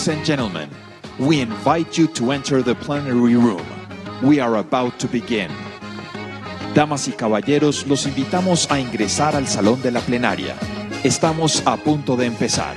Ladies and gentlemen, we invite you to enter the plenary room. We are about to begin. Damas y caballeros, los invitamos a ingresar al salón de la plenaria. Estamos a punto de empezar.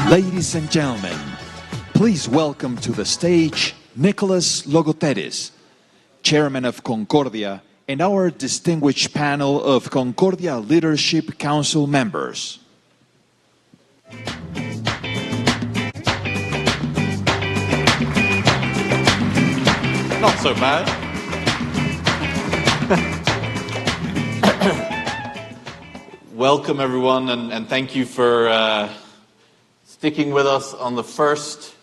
Ladies and gentlemen, please welcome to the stage Nicholas Logotheris, Chairman of Concordia, and our distinguished panel of Concordia Leadership Council members. Not so bad. Welcome, everyone, and thank you for sticking with us on the first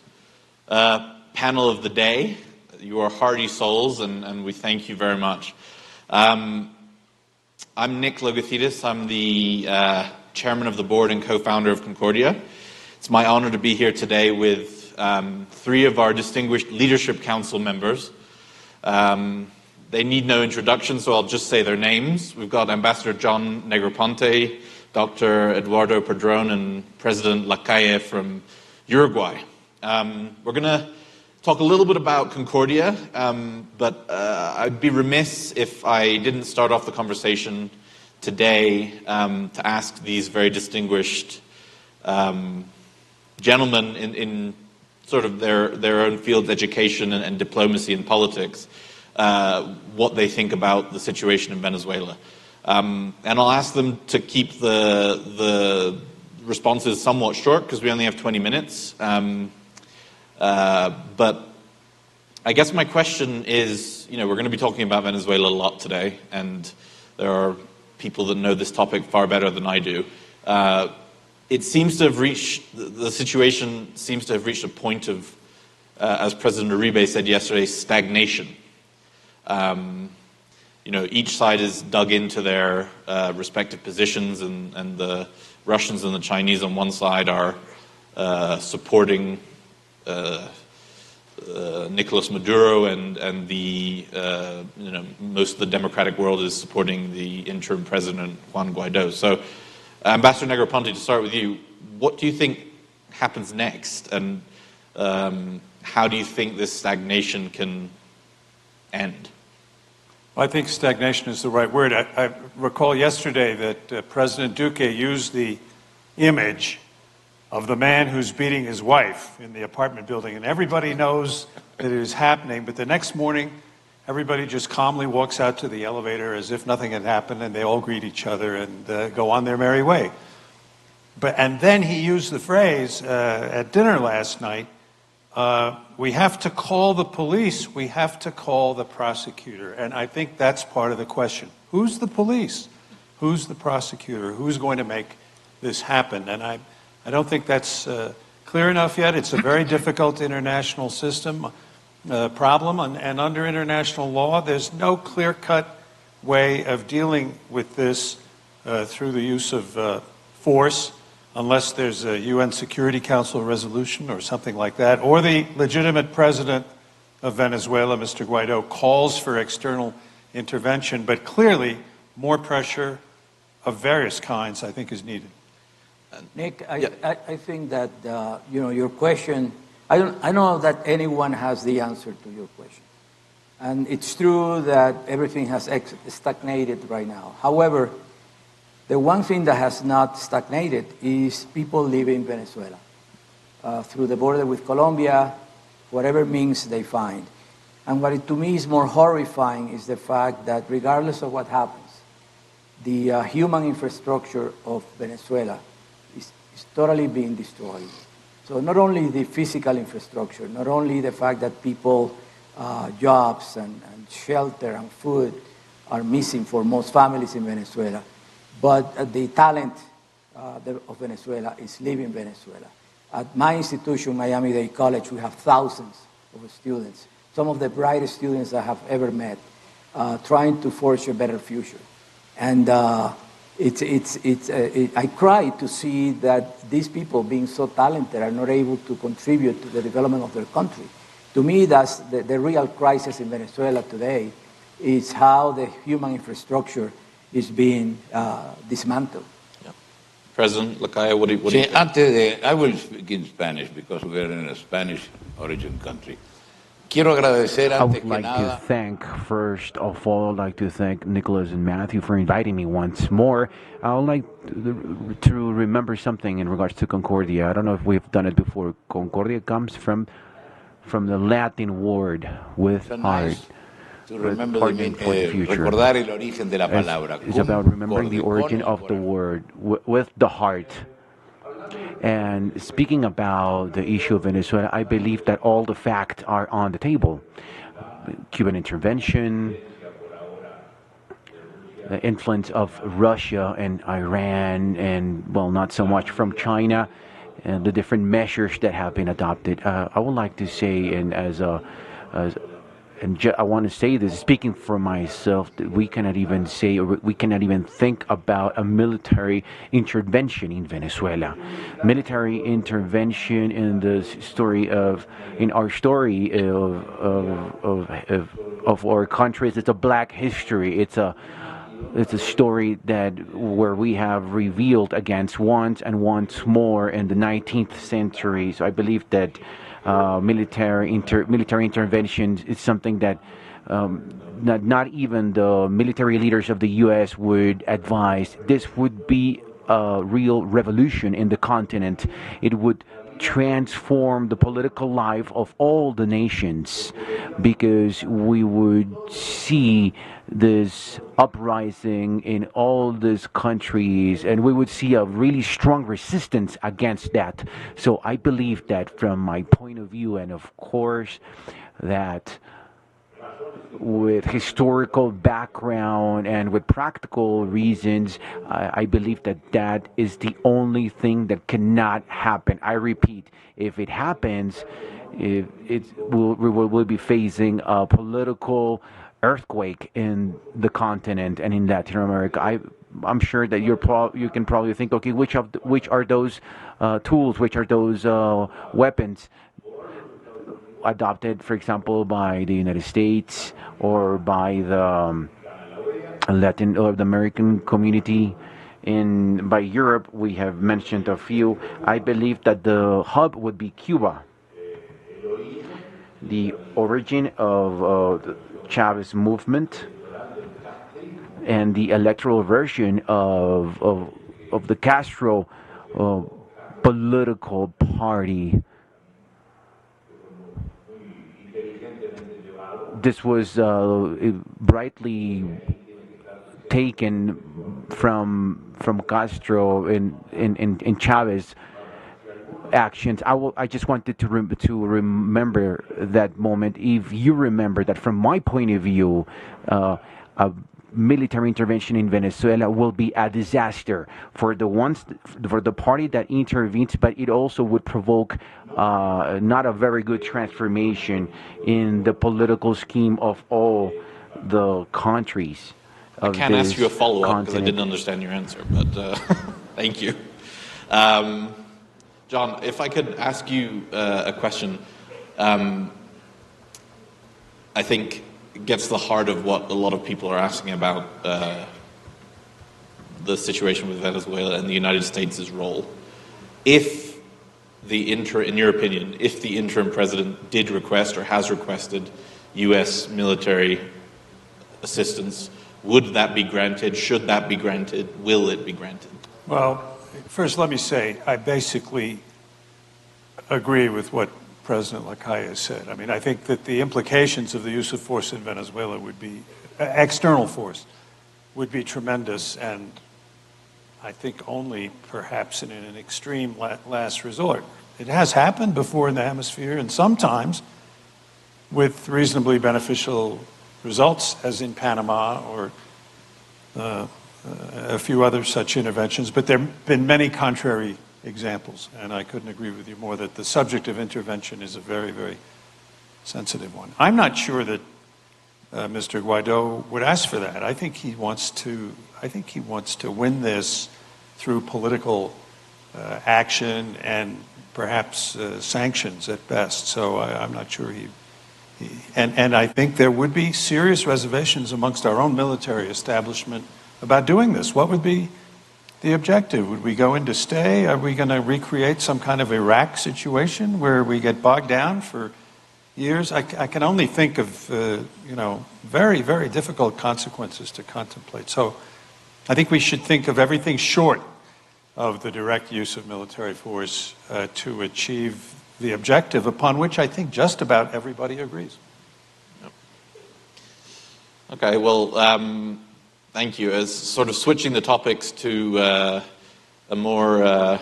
panel of the day. You are hardy souls, and we thank you very much. I'm Nick Logotheris. I'm the chairman of the board and co-founder of Concordia. It's my honor to be here today with three of our distinguished leadership council members. They need no introduction, so I'll just say their names. We've got Ambassador John Negroponte, Dr. Eduardo Padrón, and President Lacalle from Uruguay. We're going to talk a little bit about Concordia, but I'd be remiss if I didn't start off the conversation today to ask these very distinguished gentlemen in sort of their own fields, education and diplomacy and politics, what they think about the situation in Venezuela. And I'll ask them to keep the responses somewhat short because we only have 20 minutes. But I guess my question is, we're going to be talking about Venezuela a lot today, and there are people that know this topic far better than I do. It seems to have reached, the situation seems to have reached a point of, as President Uribe said yesterday, stagnation. Each side is dug into their respective positions, and the Russians and the Chinese on one side are supporting Nicolas Maduro, and the most of the democratic world is supporting the interim president Juan Guaido. So, Ambassador Negroponte, to start with you, what do you think happens next, and how do you think this stagnation can end? I think stagnation is the right word. I recall yesterday that President Duque used the image of the man who's beating his wife in the apartment building, and everybody knows that it is happening, but the next morning everybody just calmly walks out to the elevator as if nothing had happened, and they all greet each other and go on their merry way. And then he used the phrase at dinner last night, we have to call the police, we have to call the prosecutor. And I think that's part of the question. Who's the police? Who's the prosecutor? Who's going to make this happen? And I don't think that's clear enough yet. It's a very difficult international system problem, and under international law, there's no clear-cut way of dealing with this through the use of force, unless there's a UN Security Council resolution or something like that, or the legitimate president of Venezuela, Mr. Guaido, calls for external intervention. But clearly, more pressure of various kinds, I think, is needed. Nick, I think that your question, I don't know that anyone has the answer to your question. And it's true that everything has stagnated right now. However, the one thing that has not stagnated is people leaving Venezuela through the border with Colombia, whatever means they find. And what to me is more horrifying is the fact that regardless of what happens, the human infrastructure of Venezuela is totally being destroyed. So not only the physical infrastructure, not only the fact that people, jobs and shelter and food are missing for most families in Venezuela, but the talent of Venezuela is leaving Venezuela. At my institution, Miami-Dade College, we have thousands of students, some of the brightest students I have ever met, trying to forge a better future. And I cry to see that these people, being so talented, are not able to contribute to the development of their country. To me, that's the real crisis in Venezuela today, is how the human infrastructure is being dismantled. Yeah. President Lacalle, what do you think? I will speak in Spanish because we are in a Spanish origin country. Quiero agradecer I antes would que like to nada thank, first of all, I'd like to thank Nicholas and Matthew for inviting me once more. I would like to remember something in regards to Concordia. I don't know if we've done it before. Concordia comes from the Latin word with so heart, nice to with remember hardening for the future. recordar el origen de la palabra. It's about remembering the origin of the word with the heart. And speaking about the issue of Venezuela, I believe that all the facts are on the table. Cuban intervention, the influence of Russia and Iran, and, well, not so much from China, and the different measures that have been adopted. I would like to say, I want to say this, speaking for myself, that we cannot even say, or we cannot even think about a military intervention in Venezuela. Military intervention in our story of our countries. It's a black history. It's a story where we have revealed against once and once more in the 19th century. So I believe that military intervention is something that not even the military leaders of the U.S. would advise. This would be a real revolution in the continent. It would transform the political life of all the nations, because we would see this uprising in all these countries, and we would see a really strong resistance against that. So I believe that, from my point of view, and of course that with historical background and with practical reasons, I believe that is the only thing that cannot happen. I repeat, if it happens, we'll be facing a political earthquake in the continent and in Latin America. I'm sure that you can probably think, okay, which are those tools, which are those weapons adopted, for example, by the United States or by the Latin or the American community. By Europe, we have mentioned a few. I believe that the hub would be Cuba. The origin of the Chavez movement and the electoral version of the Castro political party. This was brightly taken from Castro in Chavez actions. I just wanted to remember that moment. If you remember that, from my point of view, a military intervention in Venezuela will be a disaster for the party that intervenes, but it also would provoke not a very good transformation in the political scheme of all the countries. I can't ask you a follow-up because I didn't understand your answer, but thank you. John, if I could ask you a question, I think it gets the heart of what a lot of people are asking about the situation with Venezuela and the United States' role. In your opinion, if the interim president did request or has requested U.S. military assistance, would that be granted? Should that be granted? Will it be granted? Well, first let me say, I basically agree with what President Lacalle said. I mean, I think that the implications of the use of force in Venezuela would be, external force, would be tremendous, and I think only perhaps in an extreme last resort. It has happened before in the hemisphere, and sometimes with reasonably beneficial results, as in Panama or a few other such interventions, but there have been many contrary examples, and I couldn't agree with you more that the subject of intervention is a very, very sensitive one. I'm not sure that Mr. Guaido would ask for that. I think he wants to win this through political action and perhaps sanctions at best. So I'm not sure and I think there would be serious reservations amongst our own military establishment about doing this. What would be the objective? Would we go in to stay? Are we going to recreate some kind of Iraq situation where we get bogged down for years, I can only think of, very, very difficult consequences to contemplate. So I think we should think of everything short of the direct use of military force to achieve the objective upon which I think just about everybody agrees. Okay, well, thank you. As sort of switching the topics to a more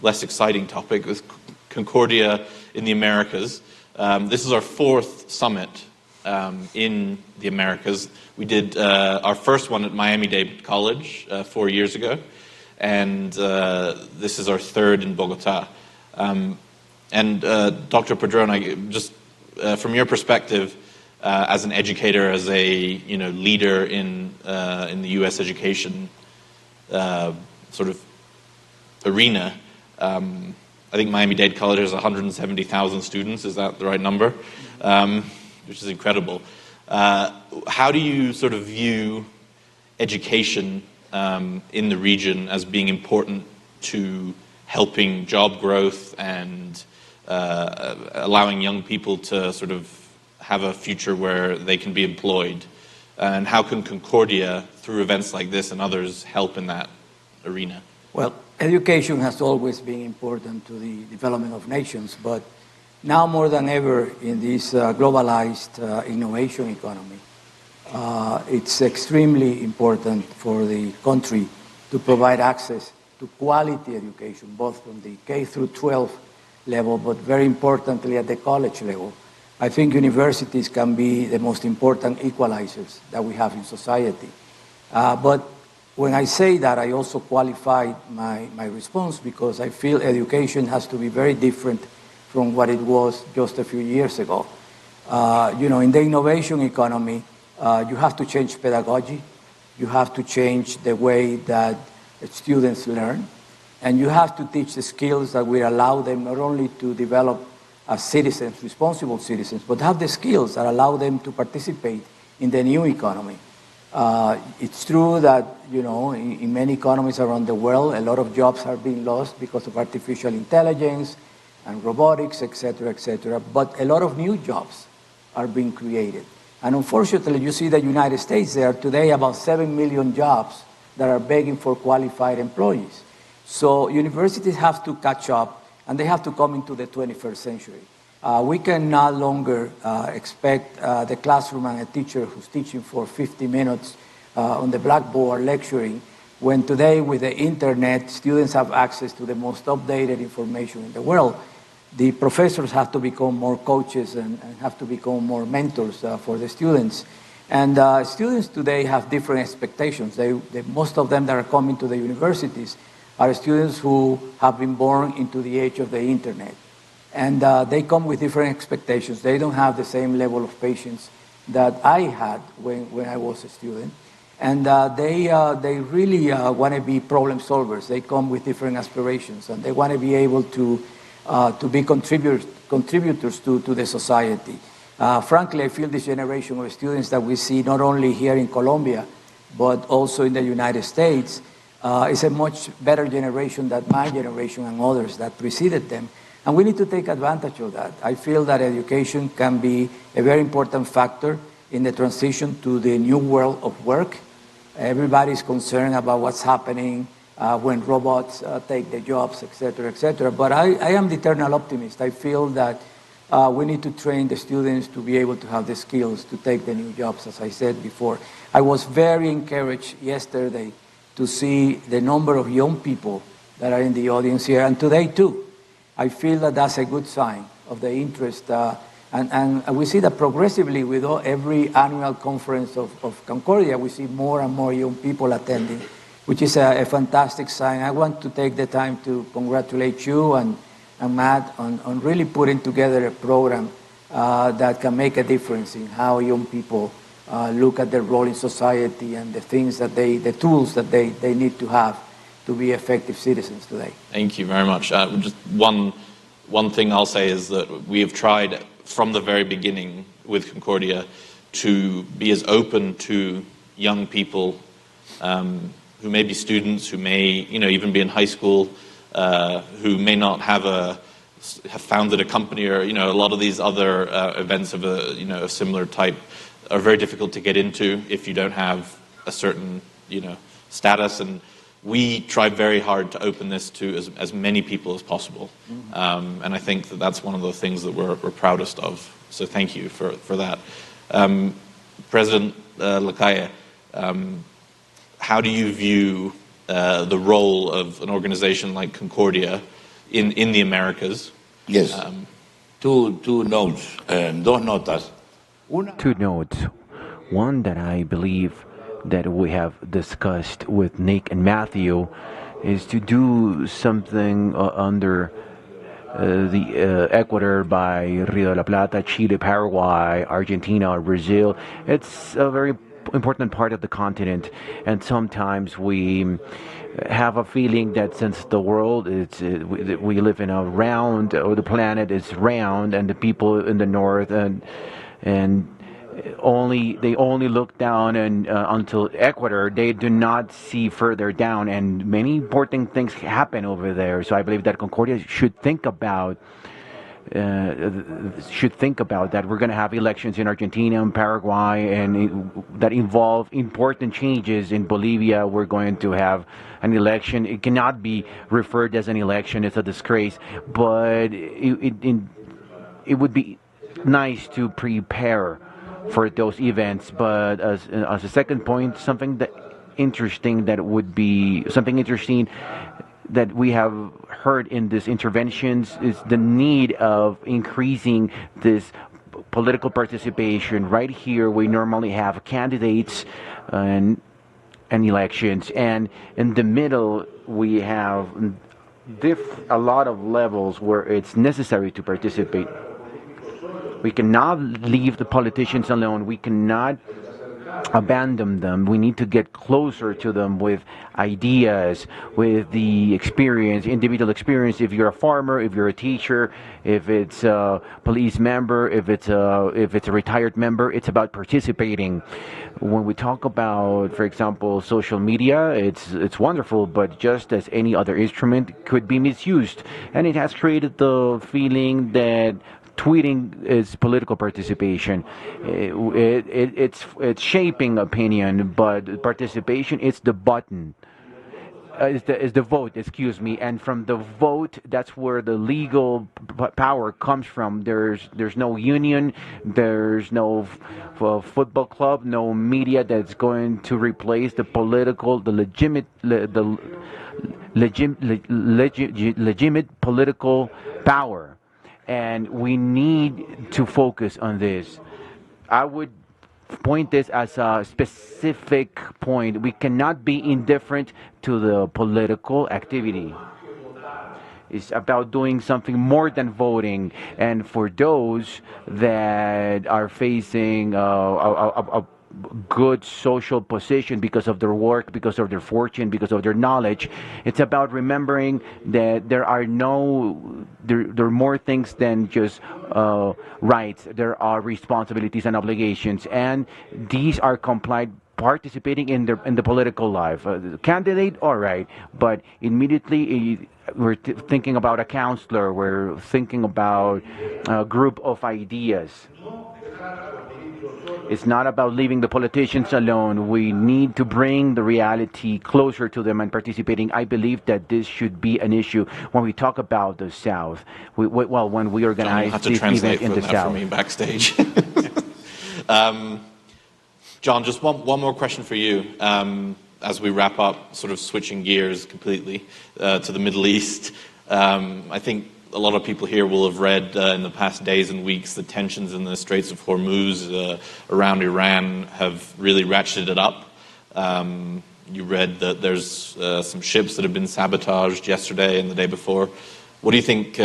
less exciting topic with Concordia in the Americas. This is our fourth summit in the Americas. We did our first one at Miami-Dade College 4 years ago, and this is our third in Bogotá. And Dr. Padrón, just from your perspective, as an educator, as a leader in the U.S. education sort of arena, I think Miami-Dade College has 170,000 students. Is that the right number? Which is incredible. How do you sort of view education in the region as being important to helping job growth and allowing young people to sort of have a future where they can be employed? And how can Concordia, through events like this and others, help in that arena? Well, education has always been important to the development of nations, but now more than ever in this globalized innovation economy, it's extremely important for the country to provide access to quality education, both from the K through 12 level, but very importantly at the college level. I think universities can be the most important equalizers that we have in society. But when I say that, I also qualified my response because I feel education has to be very different from what it was just a few years ago. In the innovation economy, you have to change pedagogy, you have to change the way that students learn, and you have to teach the skills that will allow them not only to develop as citizens, responsible citizens, but have the skills that allow them to participate in the new economy. It's true that, in many economies around the world, a lot of jobs are being lost because of artificial intelligence and robotics, et cetera, but a lot of new jobs are being created. And unfortunately, you see the United States, there are today about 7 million jobs that are begging for qualified employees. So universities have to catch up, and they have to come into the 21st century. We can no longer expect the classroom and a teacher who's teaching for 50 minutes on the blackboard lecturing, when today with the internet, students have access to the most updated information in the world. The professors have to become more coaches and have to become more mentors for the students. And students today have different expectations. Most of them that are coming to the universities are students who have been born into the age of the internet. And they come with different expectations. They don't have the same level of patience that I had when I was a student. And they really want to be problem solvers. They come with different aspirations, and they want to be able to be contributors to the society. Frankly, I feel this generation of students that we see not only here in Colombia, but also in the United States, is a much better generation than my generation and others that preceded them. And we need to take advantage of that. I feel that education can be a very important factor in the transition to the new world of work. Everybody's concerned about what's happening when robots take the jobs, et cetera, but I am the eternal optimist. I feel that we need to train the students to be able to have the skills to take the new jobs, as I said before. I was very encouraged yesterday to see the number of young people that are in the audience here, and today too. I feel that that's a good sign of the interest, and we see that progressively with every annual conference of Concordia, we see more and more young people attending, which is a fantastic sign. I want to take the time to congratulate you and Matt on really putting together a program that can make a difference in how young people look at their role in society and the tools that they need to have to be effective citizens today. Thank you very much. Just one thing I'll say is that we have tried from the very beginning with Concordia to be as open to young people who may be students, who may even be in high school, who may not have have founded a company, or a lot of these other events of a similar type are very difficult to get into if you don't have a certain status. And we try very hard to open this to as many people as possible. And I think that's one of the things that we're proudest of. So thank you for that. President Lacalle, how do you view the role of an organization like Concordia in the Americas? Yes. Two notes, dos notas. Two notes. One that I believe that we have discussed with Nick and Matthew is to do something under the Ecuador by Rio de la Plata, Chile, Paraguay, Argentina, Brazil. It's a very important part of the continent, and sometimes we have a feeling that since the world we live in a round, or the planet is round, and the people in the north and they only look down and until Ecuador. They do not see further down, and many important things happen over there. So I believe that Concordia should think about that. We're going to have elections in Argentina and Paraguay, and that involve important changes in Bolivia. We're going to have an election. It cannot be referred as an election. It's a disgrace, but it would be nice to prepare for those events. But as a second point, something interesting that we have heard in these interventions is the need of increasing this political participation. Right here, we normally have candidates and elections, and in the middle we have a lot of levels where it's necessary to participate. We cannot leave the politicians alone. We cannot abandon them. We need to get closer to them with ideas, with the experience, individual experience. If you're a farmer, if you're a teacher, if it's a police member, if it's a retired member, it's about participating. When we talk about, for example, social media, it's wonderful, but just as any other instrument, could be misused, and it has created the feeling that tweeting is political participation. It's shaping opinion, but participation is the button. Is the vote, excuse me, and from the vote, that's where the legal power comes from. There's no union, there's no football club, no media that's going to replace the legitimate political power. And we need to focus on this. I would point this as a specific point. We cannot be indifferent to the political activity. It's about doing something more than voting. And for those that are facing a good social position because of their work, because of their fortune, because of their knowledge, it's about remembering that there are more things than just rights. There are responsibilities and obligations, and these are complied participating in the political life. Candidate, all right, but immediately we're thinking about a counselor. We're thinking about a group of ideas. It's not about leaving the politicians alone. We need to bring the reality closer to them and participating. I believe that this should be an issue when we talk about the South. When we organize this event in the South. For me backstage. John, just one more question for you as we wrap up, sort of switching gears completely to the Middle East. I think a lot of people here will have read in the past days and weeks the tensions in the Straits of Hormuz around Iran have really ratcheted up. You read that there's some ships that have been sabotaged yesterday and the day before. What do you think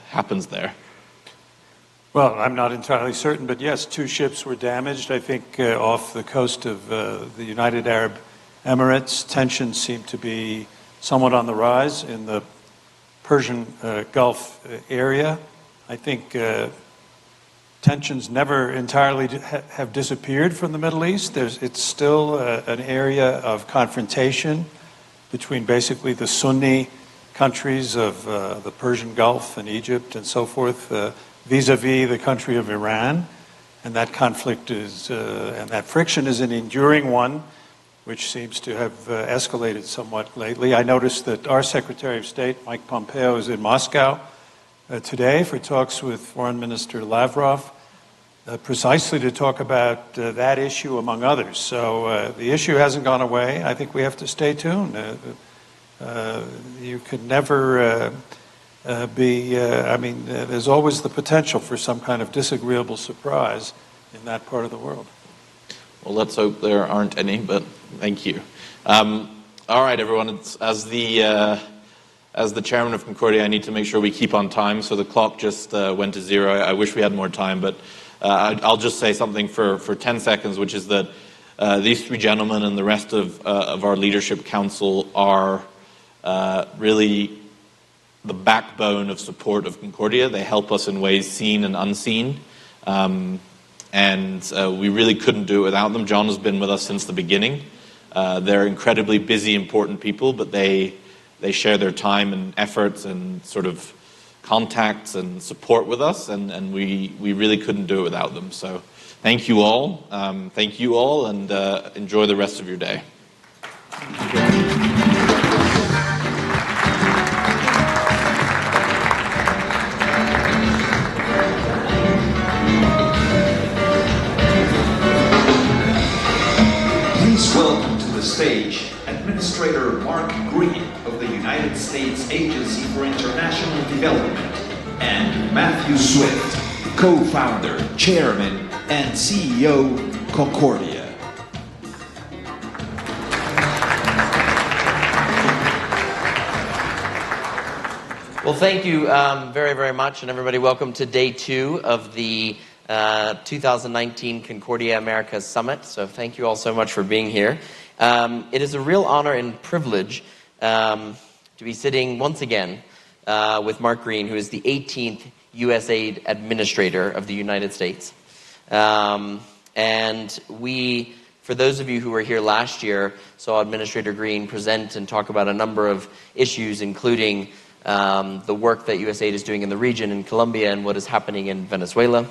happens there? Well, I'm not entirely certain, but yes, 2 ships were damaged, I think, off the coast of the United Arab Emirates. Tensions seem to be somewhat on the rise in the Persian Gulf area. I think tensions never entirely have disappeared from the Middle East. It's still an area of confrontation between basically the Sunni countries of the Persian Gulf and Egypt and so forth, vis-a-vis the country of Iran. And that conflict and that friction is an enduring one, which seems to have escalated somewhat lately. I noticed that our Secretary of State, Mike Pompeo, is in Moscow today for talks with Foreign Minister Lavrov, precisely to talk about that issue, among others. So the issue hasn't gone away. I think we have to stay tuned. You could never there's always the potential for some kind of disagreeable surprise in that part of the world. Well, let's hope there aren't any, but thank you. All right, everyone. As the chairman of Concordia, I need to make sure we keep on time, so the clock just went to zero. I wish we had more time, but I'll just say something for 10 seconds, which is that these three gentlemen and the rest of our leadership council are really the backbone of support of Concordia. They help us in ways seen and unseen. And we really couldn't do it without them. John has been with us since the beginning. They're incredibly busy, important people, but they share their time and efforts and sort of contacts and support with us, and we really couldn't do it without them. So thank you all. And enjoy the rest of your day. Welcome to the stage Administrator Mark Green of the United States Agency for International Development and Matthew Swift, co-founder, chairman, and CEO, Concordia. Well, thank you very, very much, and everybody welcome to day 2 of the 2019 Concordia America Summit. So thank you all so much for being here. It is a real honor and privilege to be sitting once again with Mark Green, who is the 18th USAID Administrator of the United States. And we, for those of you who were here last year, saw Administrator Green present and talk about a number of issues, including the work that USAID is doing in the region in Colombia and what is happening in Venezuela.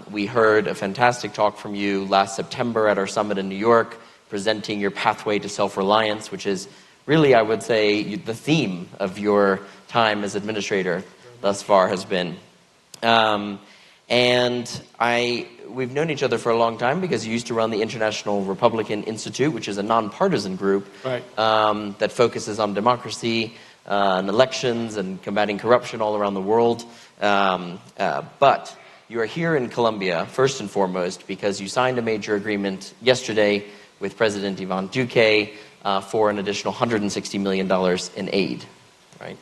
We heard a fantastic talk from you last September at our summit in New York, presenting your pathway to self-reliance, which is really, I would say, the theme of your time as administrator thus far has been. We've known each other for a long time because you used to run the International Republican Institute, which is a nonpartisan group that focuses on democracy and elections and combating corruption all around the world. But you are here in Colombia, first and foremost, because you signed a major agreement yesterday with President Iván Duque for an additional $160 million in aid, right?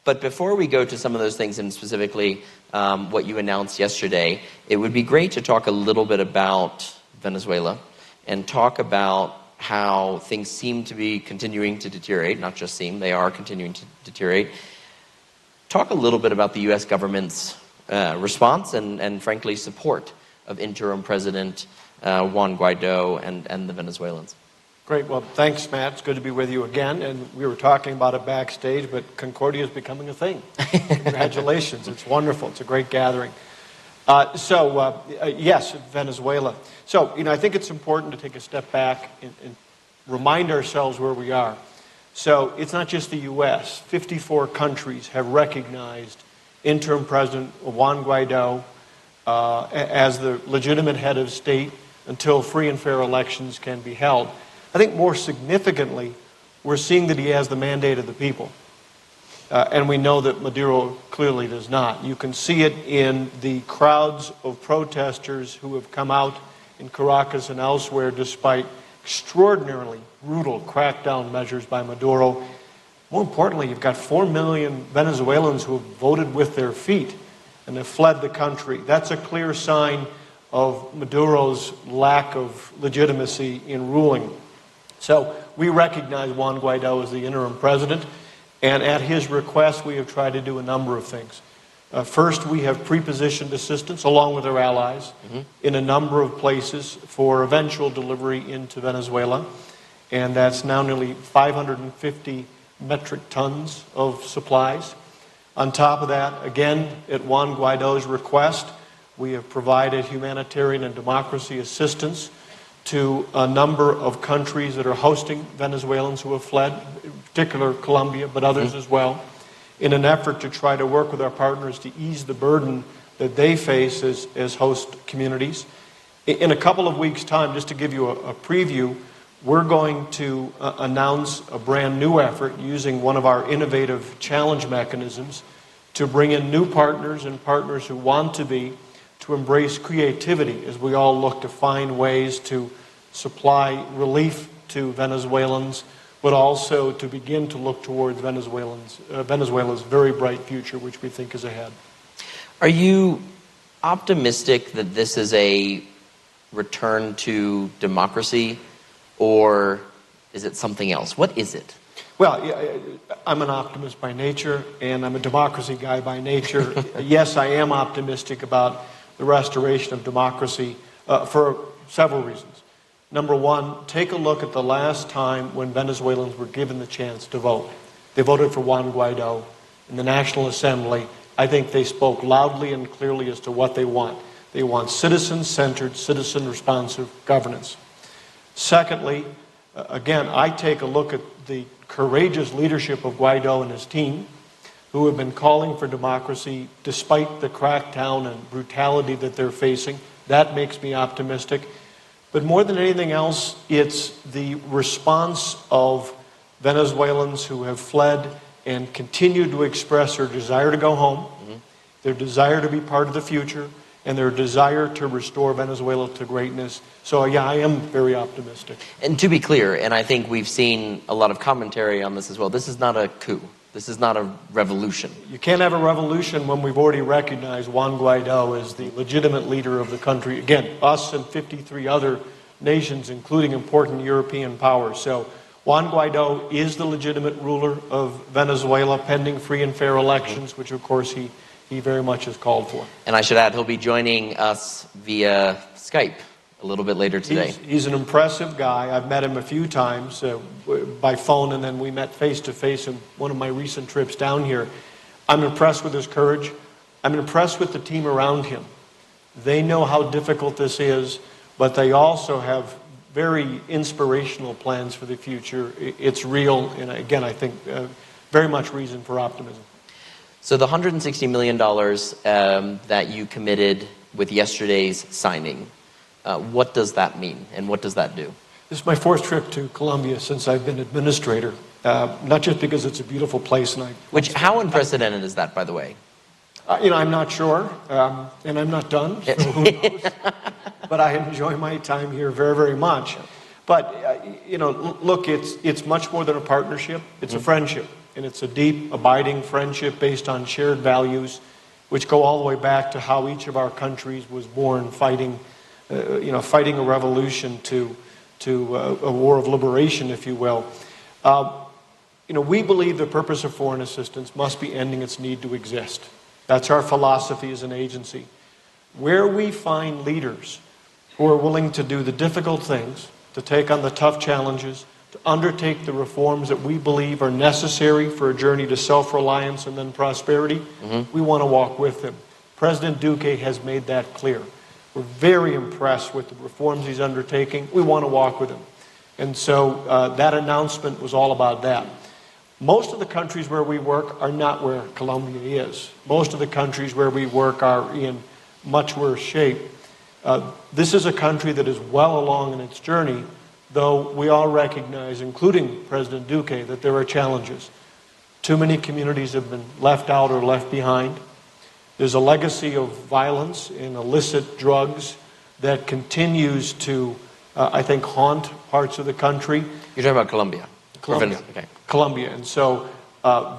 But before we go to some of those things, and specifically what you announced yesterday, it would be great to talk a little bit about Venezuela and talk about how things seem to be continuing to deteriorate, not just seem, they are continuing to deteriorate. Talk a little bit about the U.S. government's response and frankly, support of interim President Juan Guaido and the Venezuelans. Great. Well, thanks, Matt. It's good to be with you again. And we were talking about it backstage, but Concordia is becoming a thing. Congratulations. It's wonderful. It's a great gathering. Yes, Venezuela. So, I think it's important to take a step back and remind ourselves where we are. So it's not just the U.S. 54 countries have recognized interim President Juan Guaido as the legitimate head of state until free and fair elections can be held. I think more significantly, we're seeing that he has the mandate of the people. And we know that Maduro clearly does not. You can see it in the crowds of protesters who have come out in Caracas and elsewhere despite extraordinarily brutal crackdown measures by Maduro. More importantly, you've got 4 million Venezuelans who have voted with their feet and have fled the country. That's a clear sign of Maduro's lack of legitimacy in ruling. So we recognize Juan Guaido as the interim president, and at his request, we have tried to do a number of things. First, we have pre-positioned assistance, along with our allies, in a number of places for eventual delivery into Venezuela, and that's now nearly 550 metric tons of supplies. On top of that, again, at Juan Guaido's request, we have provided humanitarian and democracy assistance to a number of countries that are hosting Venezuelans who have fled, in particular Colombia, but others as well, in an effort to try to work with our partners to ease the burden that they face as host communities. In a couple of weeks' time, just to give you a preview, we're going to announce a brand new effort using one of our innovative challenge mechanisms to bring in new partners and partners who want to embrace creativity as we all look to find ways to supply relief to Venezuelans, but also to begin to look towards Venezuela's very bright future, which we think is ahead. Are you optimistic that this is a return to democracy, or is it something else? What is it? Well, I'm an optimist by nature, and I'm a democracy guy by nature. Yes, I am optimistic about the restoration of democracy for several reasons. Number one, take a look at the last time when Venezuelans were given the chance to vote. They voted for Juan Guaido in the National Assembly. I think they spoke loudly and clearly as to what they want. They want citizen-centered, citizen-responsive governance. Secondly, again, I take a look at the courageous leadership of Guaido and his team, who have been calling for democracy despite the crackdown and brutality that they're facing. That makes me optimistic. But more than anything else, it's the response of Venezuelans who have fled and continue to express their desire to go home, their desire to be part of the future, and their desire to restore Venezuela to greatness. So yeah, I am very optimistic. And to be clear, and I think we've seen a lot of commentary on this as well, this is not a coup. This is not a revolution. You can't have a revolution when we've already recognized Juan Guaido as the legitimate leader of the country. Again, us and 53 other nations, including important European powers. So Juan Guaido is the legitimate ruler of Venezuela, pending free and fair elections, which of course he very much has called for. And I should add, he'll be joining us via Skype a little bit later today. He's an impressive guy. I've met him a few times by phone, and then we met face-to-face in one of my recent trips down here. I'm impressed with his courage. I'm impressed with the team around him. They know how difficult this is, but they also have very inspirational plans for the future. It's real, and again, I think very much reason for optimism. So the $160 million that you committed with yesterday's signing, what does that mean, and what does that do? This is my fourth trip to Colombia since I've been administrator, not just because it's a beautiful place. How unprecedented is that, by the way? I'm not sure, and I'm not done, so who knows? But I enjoy my time here very, very much. But, look, it's much more than a partnership. It's a friendship. And it's a deep, abiding friendship based on shared values, which go all the way back to how each of our countries was born, fighting a revolution to a war of liberation, if you will. We believe the purpose of foreign assistance must be ending its need to exist. That's our philosophy as an agency. Where we find leaders who are willing to do the difficult things, to take on the tough challenges, to undertake the reforms that we believe are necessary for a journey to self-reliance and then prosperity, we want to walk with them. President Duque has made that clear. We're very impressed with the reforms he's undertaking. We want to walk with him. And so that announcement was all about that. Most of the countries where we work are not where Colombia is. Most of the countries where we work are in much worse shape. This is a country that is well along in its journey, though we all recognize, including President Duque, that there are challenges. Too many communities have been left out or left behind. There's a legacy of violence and illicit drugs that continues to, I think, haunt parts of the country. You're talking about Colombia? Colombia. Okay. Colombia. And so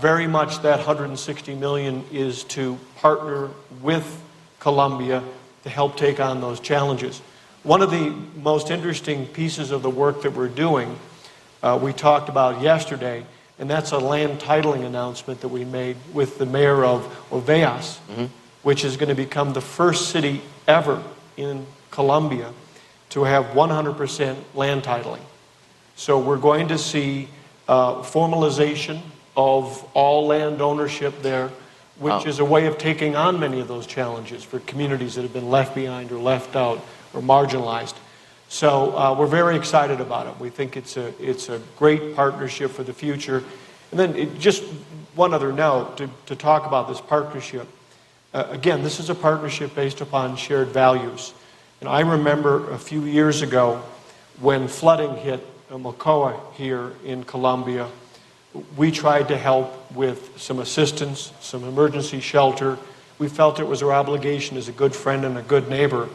very much that $160 million is to partner with Colombia to help take on those challenges. One of the most interesting pieces of the work that we're doing, we talked about yesterday, and that's a land titling announcement that we made with the mayor of Ovejas, which is going to become the first city ever in Colombia to have 100% land titling. So we're going to see formalization of all land ownership there, which is a way of taking on many of those challenges for communities that have been left behind or left out or marginalized. So we're very excited about it. We think it's a great partnership for the future. And then just one other note to talk about this partnership. Again, this is a partnership based upon shared values. And I remember a few years ago when flooding hit Mocoa here in Colombia, we tried to help with some assistance, some emergency shelter. We felt it was our obligation as a good friend and a good neighbor.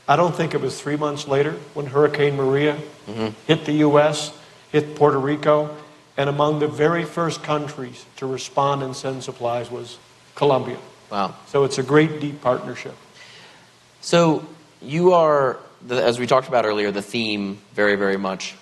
I don't think it was 3 months later when Hurricane Maria hit the U.S., hit Puerto Rico, and among the very first countries to respond and send supplies was Colombia. Wow. So it's a great, deep partnership. So you are, as we talked about earlier, the theme very, very much,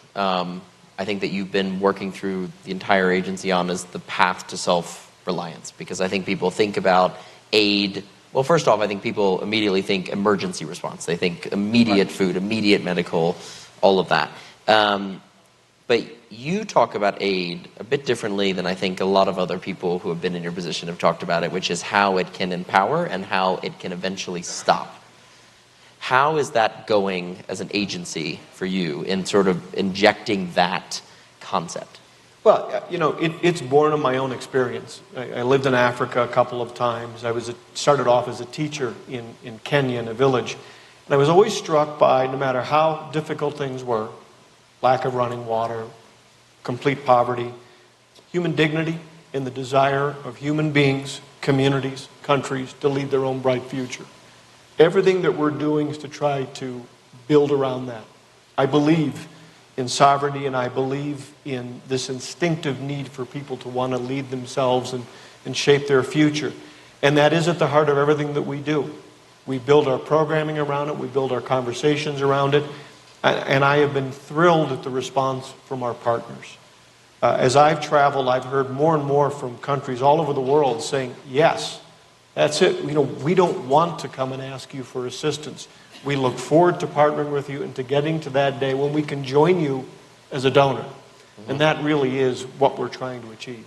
I think that you've been working through the entire agency on is the path to self-reliance. Because I think people think about aid. Well, first off, I think people immediately think emergency response. They think immediate food, immediate medical, all of that. But you talk about aid a bit differently than I think a lot of other people who have been in your position have talked about it, which is how it can empower and how it can eventually stop. How is that going as an agency for you in sort of injecting that concept? Well, you know, it's born of my own experience. I lived in Africa a couple of times. I started off as a teacher in Kenya in a village. And I was always struck by, no matter how difficult things were, lack of running water, complete poverty, human dignity and the desire of human beings, communities, countries to lead their own bright future. Everything that we're doing is to try to build around that. I believe in sovereignty, and I believe in this instinctive need for people to want to lead themselves and shape their future. And that is at the heart of everything that we do. We build our programming around it, we build our conversations around it, and I have been thrilled at the response from our partners. As I've traveled, I've heard more and more from countries all over the world saying, yes, that's it. You know, we don't want to come and ask you for assistance. We look forward to partnering with you and to getting to that day when we can join you as a donor. And that really is what we're trying to achieve.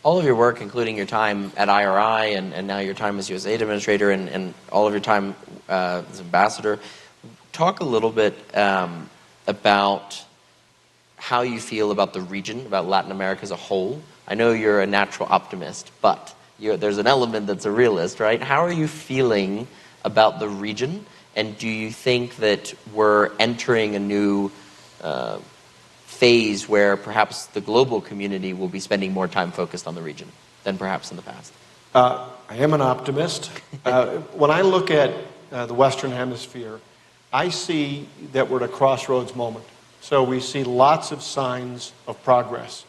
All of your work, including your time at IRI and now your time as USAID Administrator and all of your time as Ambassador, talk a little bit about how you feel about the region, about Latin America as a whole. I know you're a natural optimist, but there's an element that's a realist, right? How are you feeling about the region? And do you think that we're entering a new phase where perhaps the global community will be spending more time focused on the region than perhaps in the past? I am an optimist. When I look at the Western Hemisphere, I see that we're at a crossroads moment. So we see lots of signs of progress.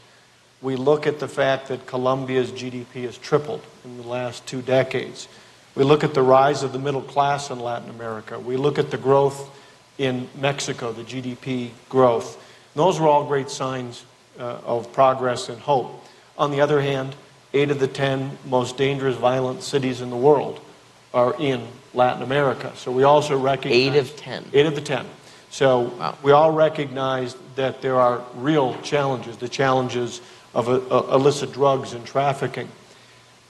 We look at the fact that Colombia's GDP has tripled in the last 2 decades. We look at the rise of the middle class in Latin America. We look at the growth in Mexico, the GDP growth. And those are all great signs of progress and hope. On the other hand, 8 of the 10 most dangerous, violent cities in the world are in Latin America. So we also recognize... 8 of 10? 8 of the 10. So wow. We all recognize that there are real challenges, the challenges of illicit drugs and trafficking.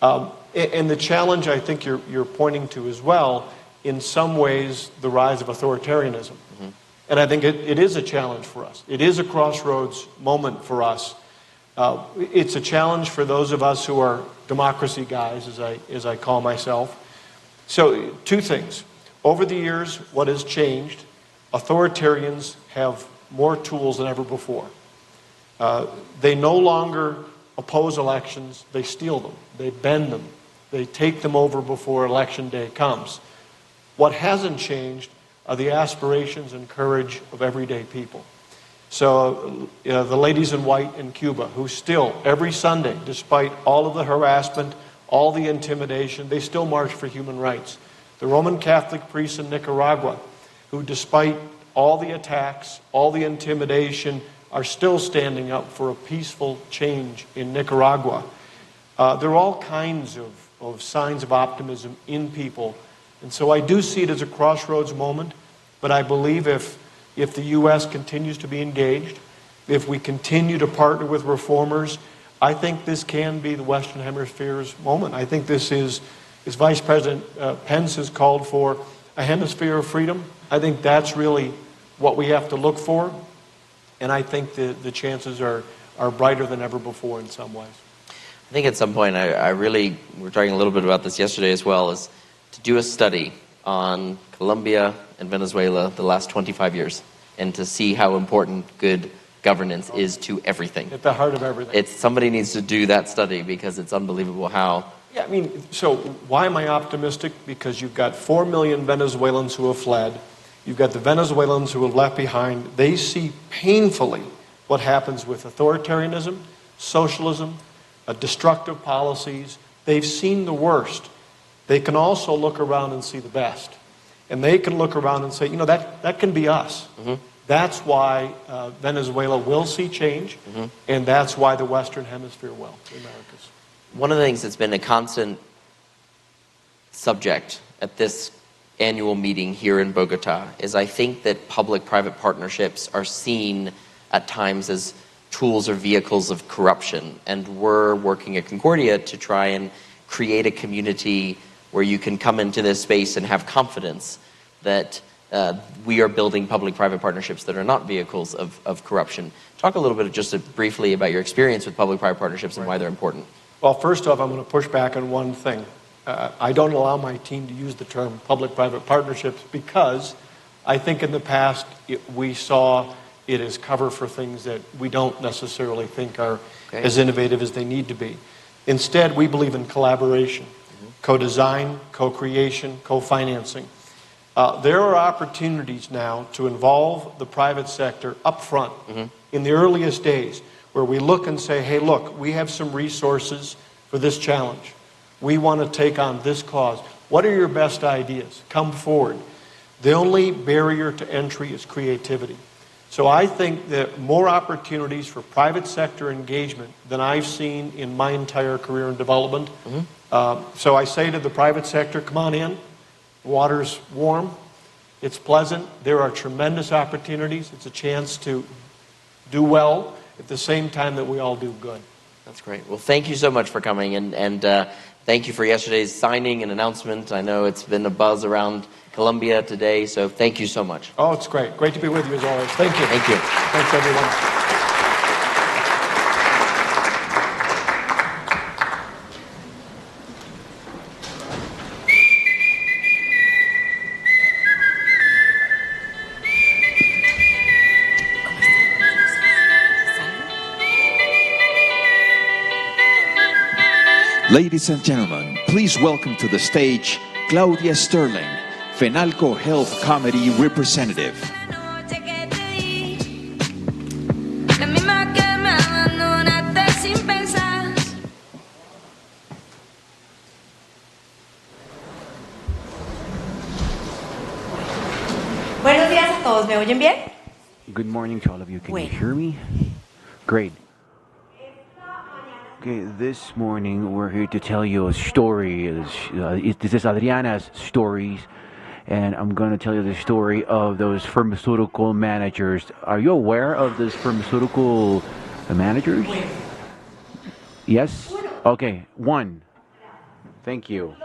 And the challenge I think you're pointing to as well, in some ways, the rise of authoritarianism. Mm-hmm. And I think it is a challenge for us. It is a crossroads moment for us. It's a challenge for those of us who are democracy guys, as I call myself. So 2 things. Over the years, what has changed, authoritarians have more tools than ever before. They no longer oppose elections, they steal them, they bend them, they take them over before election day comes. What hasn't changed are the aspirations and courage of everyday people. So the ladies in white in Cuba, who still, every Sunday, despite all of the harassment, all the intimidation, they still march for human rights. The Roman Catholic priests in Nicaragua, who despite all the attacks, all the intimidation, are still standing up for a peaceful change in Nicaragua. There are all kinds of signs of optimism in people. And so I do see it as a crossroads moment, but I believe if the U.S. continues to be engaged, if we continue to partner with reformers, I think this can be the Western Hemisphere's moment. I think this is, as Vice President Pence has called for, a hemisphere of freedom. I think that's really what we have to look for, and I think the chances are brighter than ever before in some ways. I think at some point, we were talking a little bit about this yesterday as well, is to do a study on Colombia and Venezuela the last 25 years and to see how important good governance is to everything. At the heart of everything. Somebody needs to do that study because it's unbelievable how... Yeah, I mean, so why am I optimistic? Because you've got 4 million Venezuelans who have fled. You've got the Venezuelans who have left behind. They see painfully what happens with authoritarianism, socialism, destructive policies. They've seen the worst. They can also look around and see the best. And they can look around and say, you know, that can be us. Mm-hmm. That's why Venezuela will see change, mm-hmm. and that's why the Western Hemisphere will, the Americas. One of the things that's been a constant subject at this annual meeting here in Bogotá is I think that public-private partnerships are seen at times as tools or vehicles of corruption. And we're working at Concordia to try and create a community where you can come into this space and have confidence that we are building public-private partnerships that are not vehicles of corruption. Talk a little bit just briefly about your experience with public-private partnerships and why they're important. Well, first off, I'm going to push back on one thing. I don't allow my team to use the term public-private partnerships because I think in the past we saw it as cover for things that we don't necessarily think are as innovative as they need to be. Instead, we believe in collaboration, co-design, co-creation, co-financing. There are opportunities now to involve the private sector up front in the earliest days where we look and say, hey, look, we have some resources for this challenge. We want to take on this cause. What are your best ideas? Come forward. The only barrier to entry is creativity. So I think that more opportunities for private sector engagement than I've seen in my entire career in development. So I say to the private sector, come on in. Water's warm. It's pleasant. There are tremendous opportunities. It's a chance to do well at the same time that we all do good. That's great. Well, thank you so much for coming, and thank you for yesterday's signing and announcement. I know it's been a buzz around Colombia today, so thank you so much. Oh, it's great. Great to be with you as always. Thank you. Thank you. Thanks, everyone. Ladies and gentlemen, please welcome to the stage Claudia Sterling, Fenalco Health Comedy representative. Buenos días a todos, ¿me oyen bien? Good morning to all of you. Can you hear me? Great. Okay, this morning we're here to tell you a story. This is Adriana's stories, and I'm going to tell you the story of those pharmaceutical managers. Are you aware of those pharmaceutical managers? Yes? Okay, one. Thank you.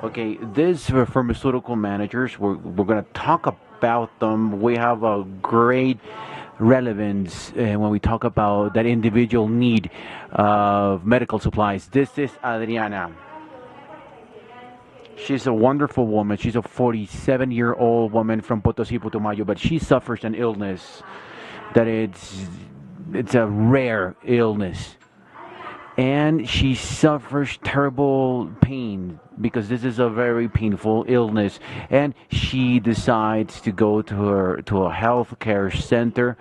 Okay, these pharmaceutical managers, we're going to talk about them. We have a great relevance when we talk about that individual need of medical supplies. This is Adriana. She's a wonderful woman. She's a 47-year-old woman from Potosí, Putumayo, but she suffers an illness that it's a rare illness. And she suffers terrible pain because this is a very painful illness. And she decides to go to a healthcare center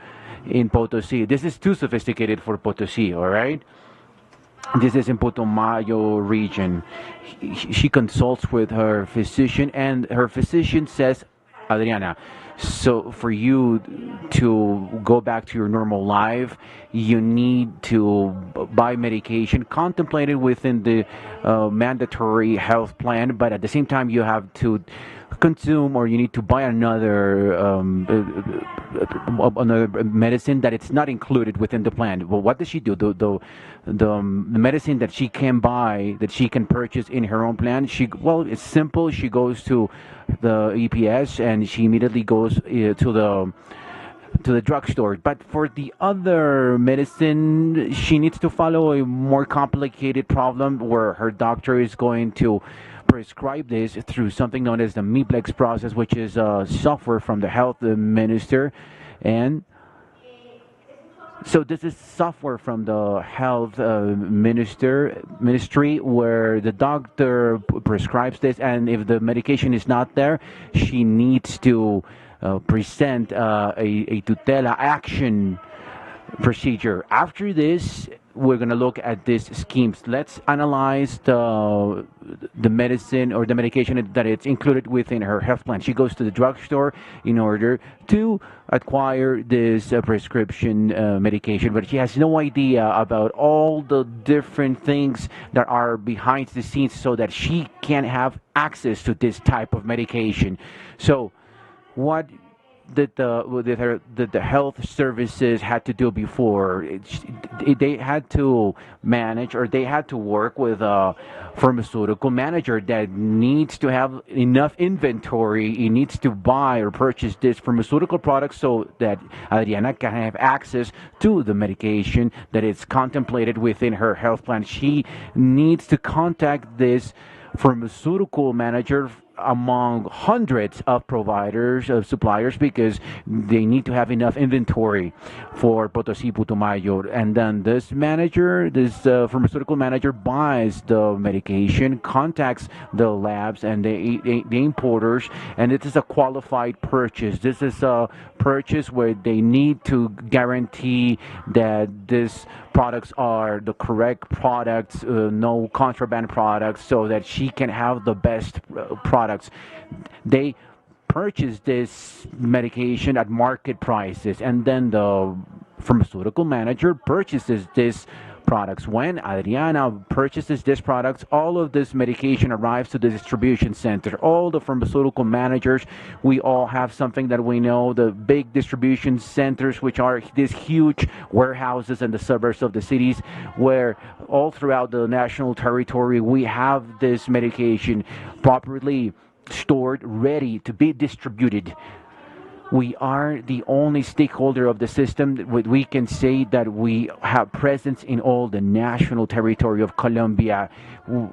in Potosí. This is too sophisticated for Potosí, all right? This is in Putumayo region. She consults with her physician, and her physician says, Adriana, so for you to go back to your normal life, you need to buy medication contemplated within the mandatory health plan, but at the same time you have to consume or you need to buy another medicine that it's not included within the plan. Well, what does she do? The medicine that she can buy, that she can purchase in her own plan, it's simple. She goes to the EPS and she immediately goes to the drugstore. But for the other medicine, she needs to follow a more complicated problem where her doctor is going to prescribe this through something known as the MIPLEX process, which is software from the health minister. And so this is software from the health ministry where the doctor prescribes this, and if the medication is not there, she needs to present a tutela action procedure. After this, we're going to look at these schemes. Let's analyze the medicine or the medication that it's included within her health plan. She goes to the drugstore in order to acquire this prescription medication, but she has no idea about all the different things that are behind the scenes so that she can have access to this type of medication. So what did the health services had to do before? They had to manage, or they had to work with a pharmaceutical manager that needs to have enough inventory. He needs to buy or purchase this pharmaceutical product so that Adriana can have access to the medication that is contemplated within her health plan. She needs to contact this pharmaceutical manager among hundreds of providers, of suppliers, because they need to have enough inventory for Potosí, Putumayo. And then this pharmaceutical manager buys the medication, contacts the labs and the importers, and it is a qualified purchase. This is a purchase where they need to guarantee that these products are the correct products, no contraband products, so that she can have the best products. They purchase this medication at market prices, and then the pharmaceutical manager purchases this products. When Adriana purchases these products, all of this medication arrives to the distribution center. All the pharmaceutical managers, we all have something that we know, the big distribution centers, which are these huge warehouses in the suburbs of the cities, where all throughout the national territory we have this medication properly stored, ready to be distributed. We are the only stakeholder of the system. We can say that we have presence in all the national territory of Colombia.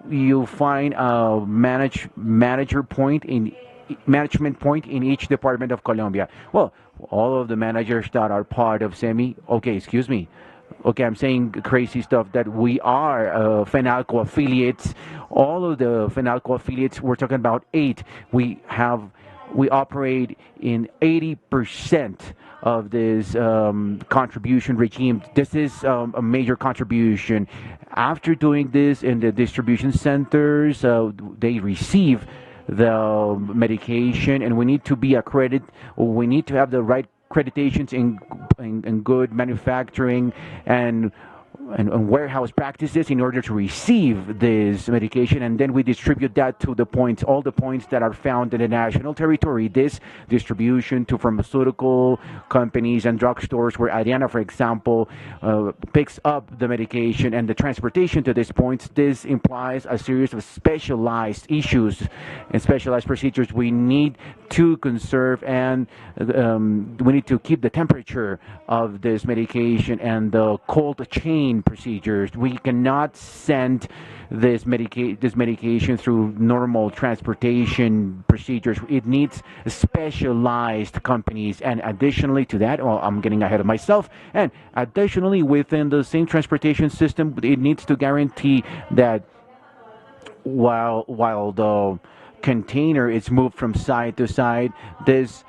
You find a management point in each department of Colombia. Well, all of the managers that are part of SEMI, I'm saying crazy stuff, that we are FENALCO affiliates. All of the FENALCO affiliates, we're talking about 8. We operate in 80% of this contribution regime. This is a major contribution. After doing this in the distribution centers, they receive the medication, and we need to be accredited. We need to have the right accreditations in good manufacturing and warehouse practices in order to receive this medication, and then we distribute that to all the points that are found in the national territory. This distribution to pharmaceutical companies and drugstores, where Adriana, for example, picks up the medication, and the transportation to these points, this implies a series of specialized issues and specialized procedures. We need to conserve and we need to keep the temperature of this medication and the cold chain procedures. We cannot send this medication through normal transportation procedures. It needs specialized companies. And additionally to that, I'm getting ahead of myself, and additionally within the same transportation system, it needs to guarantee that while the container is moved from side to side, this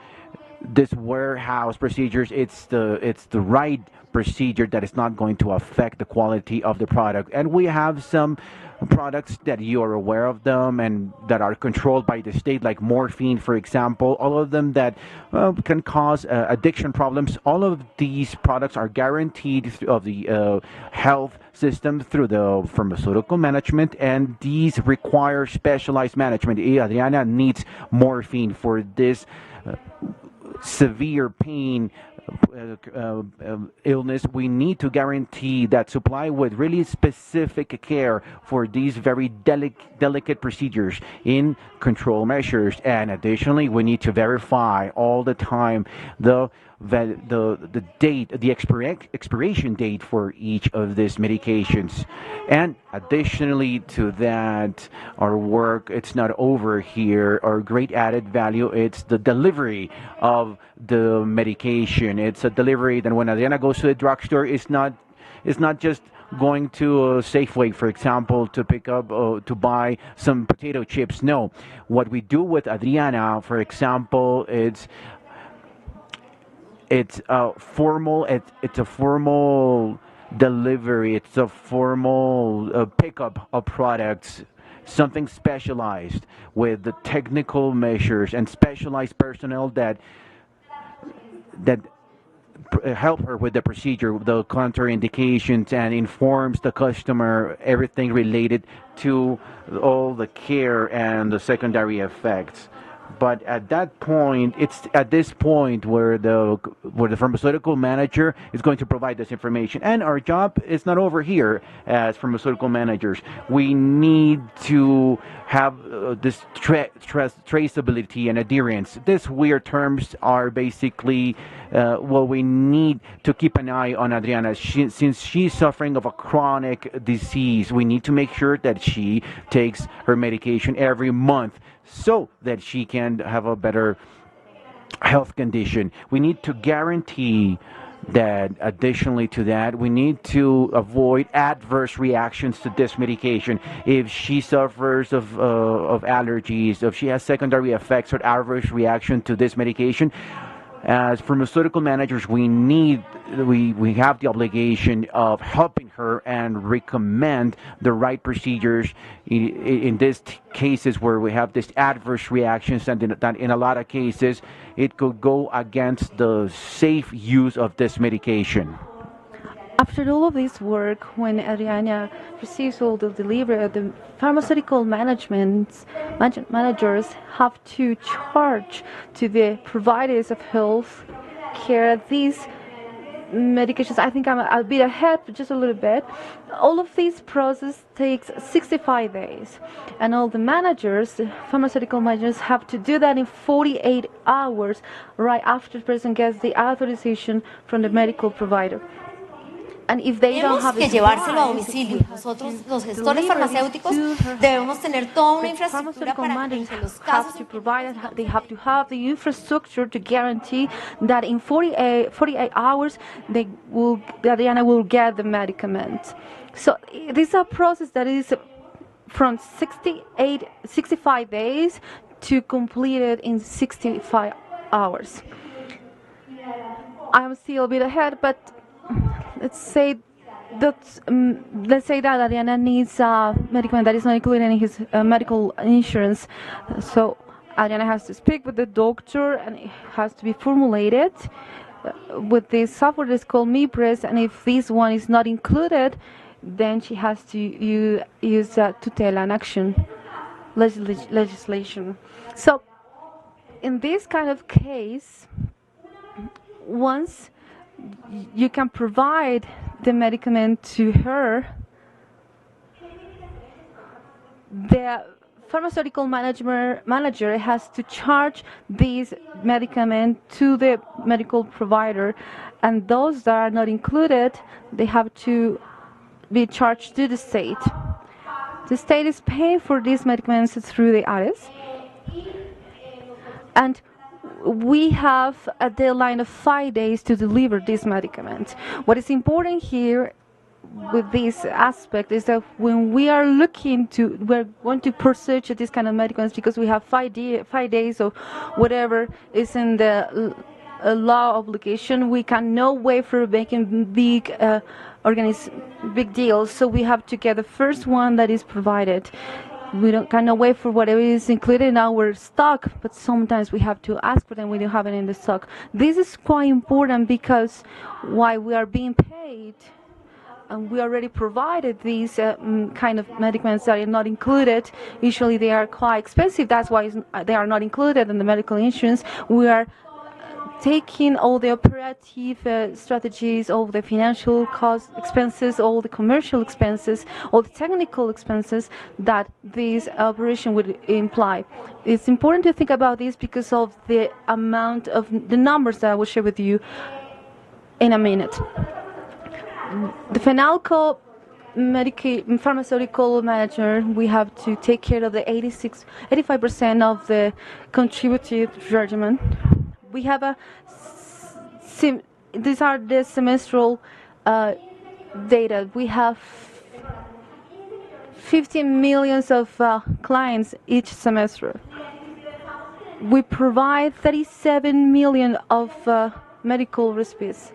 warehouse procedures, it's the right procedure that is not going to affect the quality of the product. And we have some products that you are aware of them and that are controlled by the state, like morphine, for example, all of them that can cause addiction problems. All of these products are guaranteed of the health system through the pharmaceutical management, and these require specialized management. Adriana needs morphine for this severe pain illness. We need to guarantee that supply with really specific care for these very delicate procedures in control measures. And additionally, we need to verify all the time the date, the expiration date for each of these medications. And additionally to that, our work, it's not over here. Our great added value, it's the delivery of the medication. It's a delivery that when Adriana goes to the drugstore, it's not just going to a Safeway, for example, to pick up to buy some potato chips. No, what we do with Adriana, for example, it's a formal delivery. It's a formal pickup of products, something specialized with the technical measures and specialized personnel that help her with the procedure, the contraindications, and informs the customer everything related to all the care and the secondary effects. But at that point, it's at this point where the pharmaceutical manager is going to provide this information. And our job is not over here as pharmaceutical managers. We need to have this traceability and adherence. These weird terms are basically we need to keep an eye on Adriana. Since she's suffering of a chronic disease, we need to make sure that she takes her medication every month, so that she can have a better health condition. We need to guarantee that additionally to that, we need to avoid adverse reactions to this medication. If she suffers of allergies, if she has secondary effects or adverse reaction to this medication, as pharmaceutical managers, we have the obligation of helping her and recommend the right procedures in these cases where we have these adverse reactions, and that in a lot of cases it could go against the safe use of this medication. After all of this work, when Adriana receives all the delivery, the pharmaceutical managers have to charge to the providers of health care these medications. I think I'm a bit ahead, but just a little bit. All of this process takes 65 days. And all the managers, the pharmaceutical managers, have to do that in 48 hours right after the person gets the authorization from the medical provider. And if they don't have que llevárselo a domicilio. Nosotros, los gestores farmacéuticos, debemos tener toda una infraestructura para que los casos they have to have the infrastructure to guarantee that in 48 hours Adriana will get the medicament. So this is a process that is from 65 days to complete it in 65 hours. I'm still a bit ahead, but let's say that Adriana needs a medicament that is not included in his medical insurance. So Adriana has to speak with the doctor, and it has to be formulated with this software that's called MiPress. And if this one is not included, then she has to use tutela and action legislation. So in this kind of case, once you can provide the medicament to her, the pharmaceutical manager has to charge this medicament to the medical provider, and those that are not included, they have to be charged to the state. The state is paying for these medicaments through the ARES, and we have a deadline of 5 days to deliver this medicament. What is important here with this aspect is that when we're going to purchase this kind of medicaments, because we have 5 days or whatever is in the law obligation, we can no way for making big big deal. So we have to get the first one that is provided. We cannot wait for whatever is included in our stock, but sometimes we have to ask for them. We don't have it in the stock. This is quite important because while we are being paid, and we already provided these kind of medicaments that are not included. Usually they are quite expensive. That's why they are not included in the medical insurance. We are taking all the operative strategies, all the financial cost expenses, all the commercial expenses, all the technical expenses that this operation would imply. It's important to think about this because of the amount of the numbers that I will share with you in a minute. The FENALCO pharmaceutical manager, we have to take care of the 85% of the contributive regimen. We have these are the semestral data. We have 15 million of clients each semester. We provide 37 million of medical respies.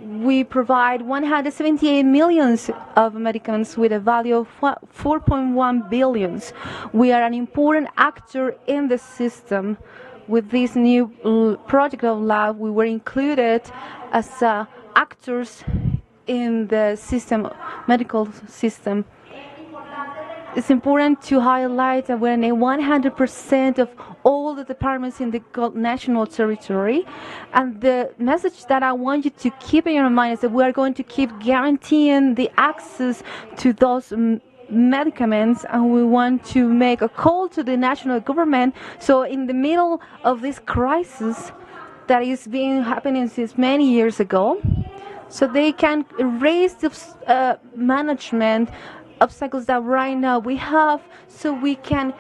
We provide 178 millions of medicaments with a value of 4.1 billion. We are an important actor in the system. With this new project of lab, we were included as actors in the system, medical system. It's important to highlight that we're in 100% of all the departments in the national territory. And the message that I want you to keep in your mind is that we are going to keep guaranteeing the access to those medicaments, and we want to make a call to the national government. So in the middle of this crisis that is happening since many years ago, so they can erase the management obstacles that right now we have, so we can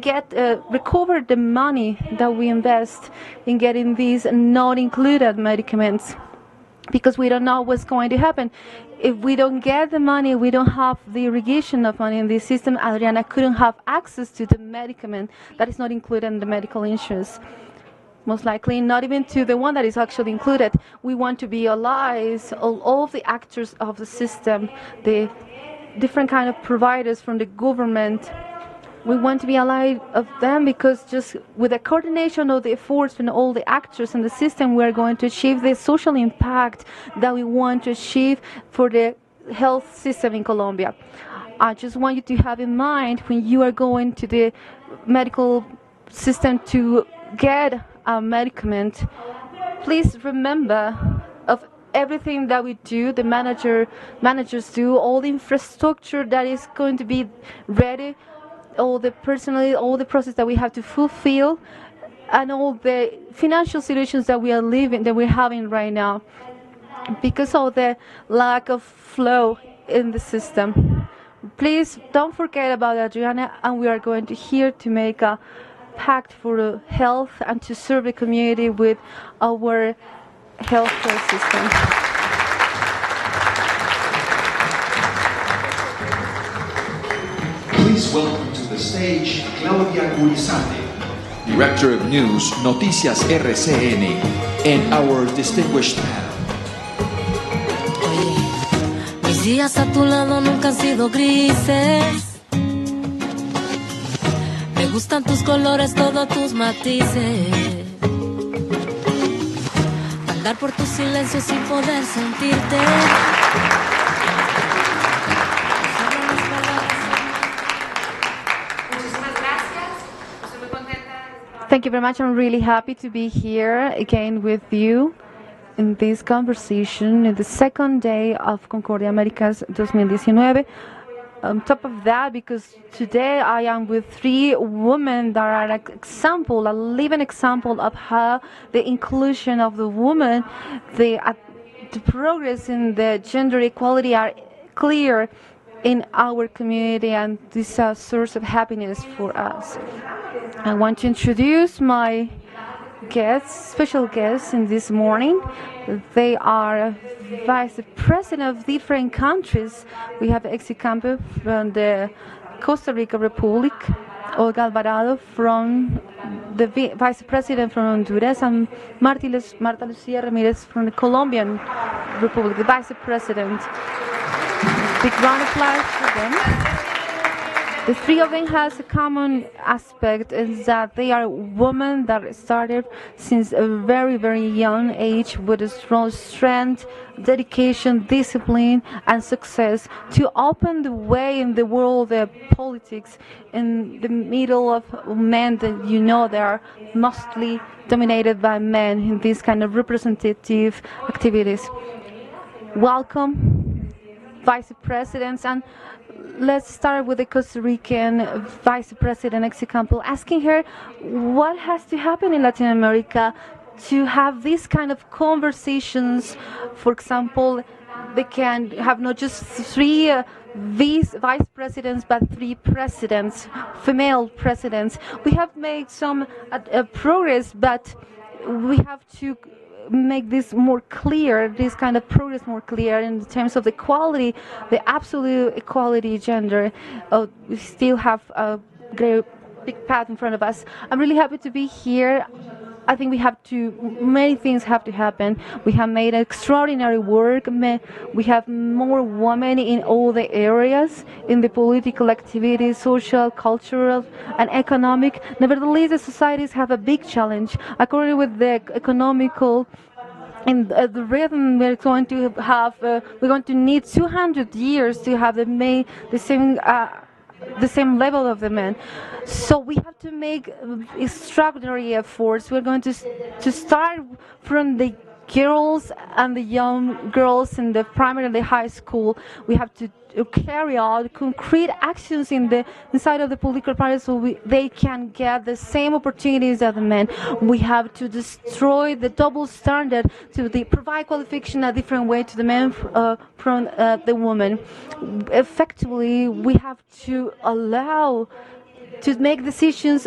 get recover the money that we invest in getting these not included medicaments, because we don't know what's going to happen. If we don't get the money, we don't have the irrigation of money in the system. Adriana couldn't have access to the medicament that is not included in the medical insurance. Most likely not even to the one that is actually included. We want to be allies, all of the actors of the system, the different kind of providers from the government. We want to be allied of them, because just with the coordination of the efforts from all the actors in the system, we are going to achieve the social impact that we want to achieve for the health system in Colombia. I just want you to have in mind when you are going to the medical system to get a medicament, please remember of everything that we do, the managers do, all the infrastructure that is going to be ready, all the personnel, all the process that we have to fulfill, and all the financial situations that we're having right now because of the lack of flow in the system. Please don't forget about Adriana, and we are going to here to make a pact for health and to serve the community with our healthcare system. Please welcome to the stage Claudia Gurizate, Director of News, Noticias RCN, and our distinguished panel. Mis días a tu lado nunca han sido grises. Me gustan tus colores, todos tus matices. Andar por tu silencio sin poder sentirte. Thank you very much. I'm really happy to be here again with you in this conversation in the second day of Concordia Américas 2019. On top of that, because today I am with three women that are an example, a living example of how the inclusion of the woman, the progress in the gender equality are clear in our community, and this is a source of happiness for us. I want to introduce my guests, special guests in this morning. They are vice president of different countries. We have Exicampo from the Costa Rica Republic, Olga Alvarado from the Vice President from Honduras, and Marta Lucía Ramirez from the Colombian Republic, the Vice President. Big round of applause for them. The three of them has a common aspect, is that they are women that started since a very, very young age with a strong strength, dedication, discipline, and success to open the way in the world of politics in the middle of men that they are mostly dominated by men in these kind of representative activities. Welcome, Vice Presidents, and let's start with the Costa Rican Vice President Exicampo, asking her what has to happen in Latin America to have these kind of conversations. For example, they can have not just three vice presidents, but three presidents, female presidents. We have made some progress, but we have to make this more clear, this kind of progress more clear in terms of the equality, the absolute equality gender. We still have a great big path in front of us. I'm really happy to be here. I think many things have to happen. We have made extraordinary work. We have more women in all the areas, in the political activities, social, cultural, and economic. Nevertheless, the societies have a big challenge. According with the economical and the rhythm, we're going to need 200 years to have the same level of the men. So we have to make extraordinary efforts. We're going to start from the girls and the young girls in the primary and the high school. We have to carry out concrete actions inside of the political parties so they can get the same opportunities as the men. We have to destroy the double standard to provide qualification a different way to the men from the women. Effectively, we have to allow to make decisions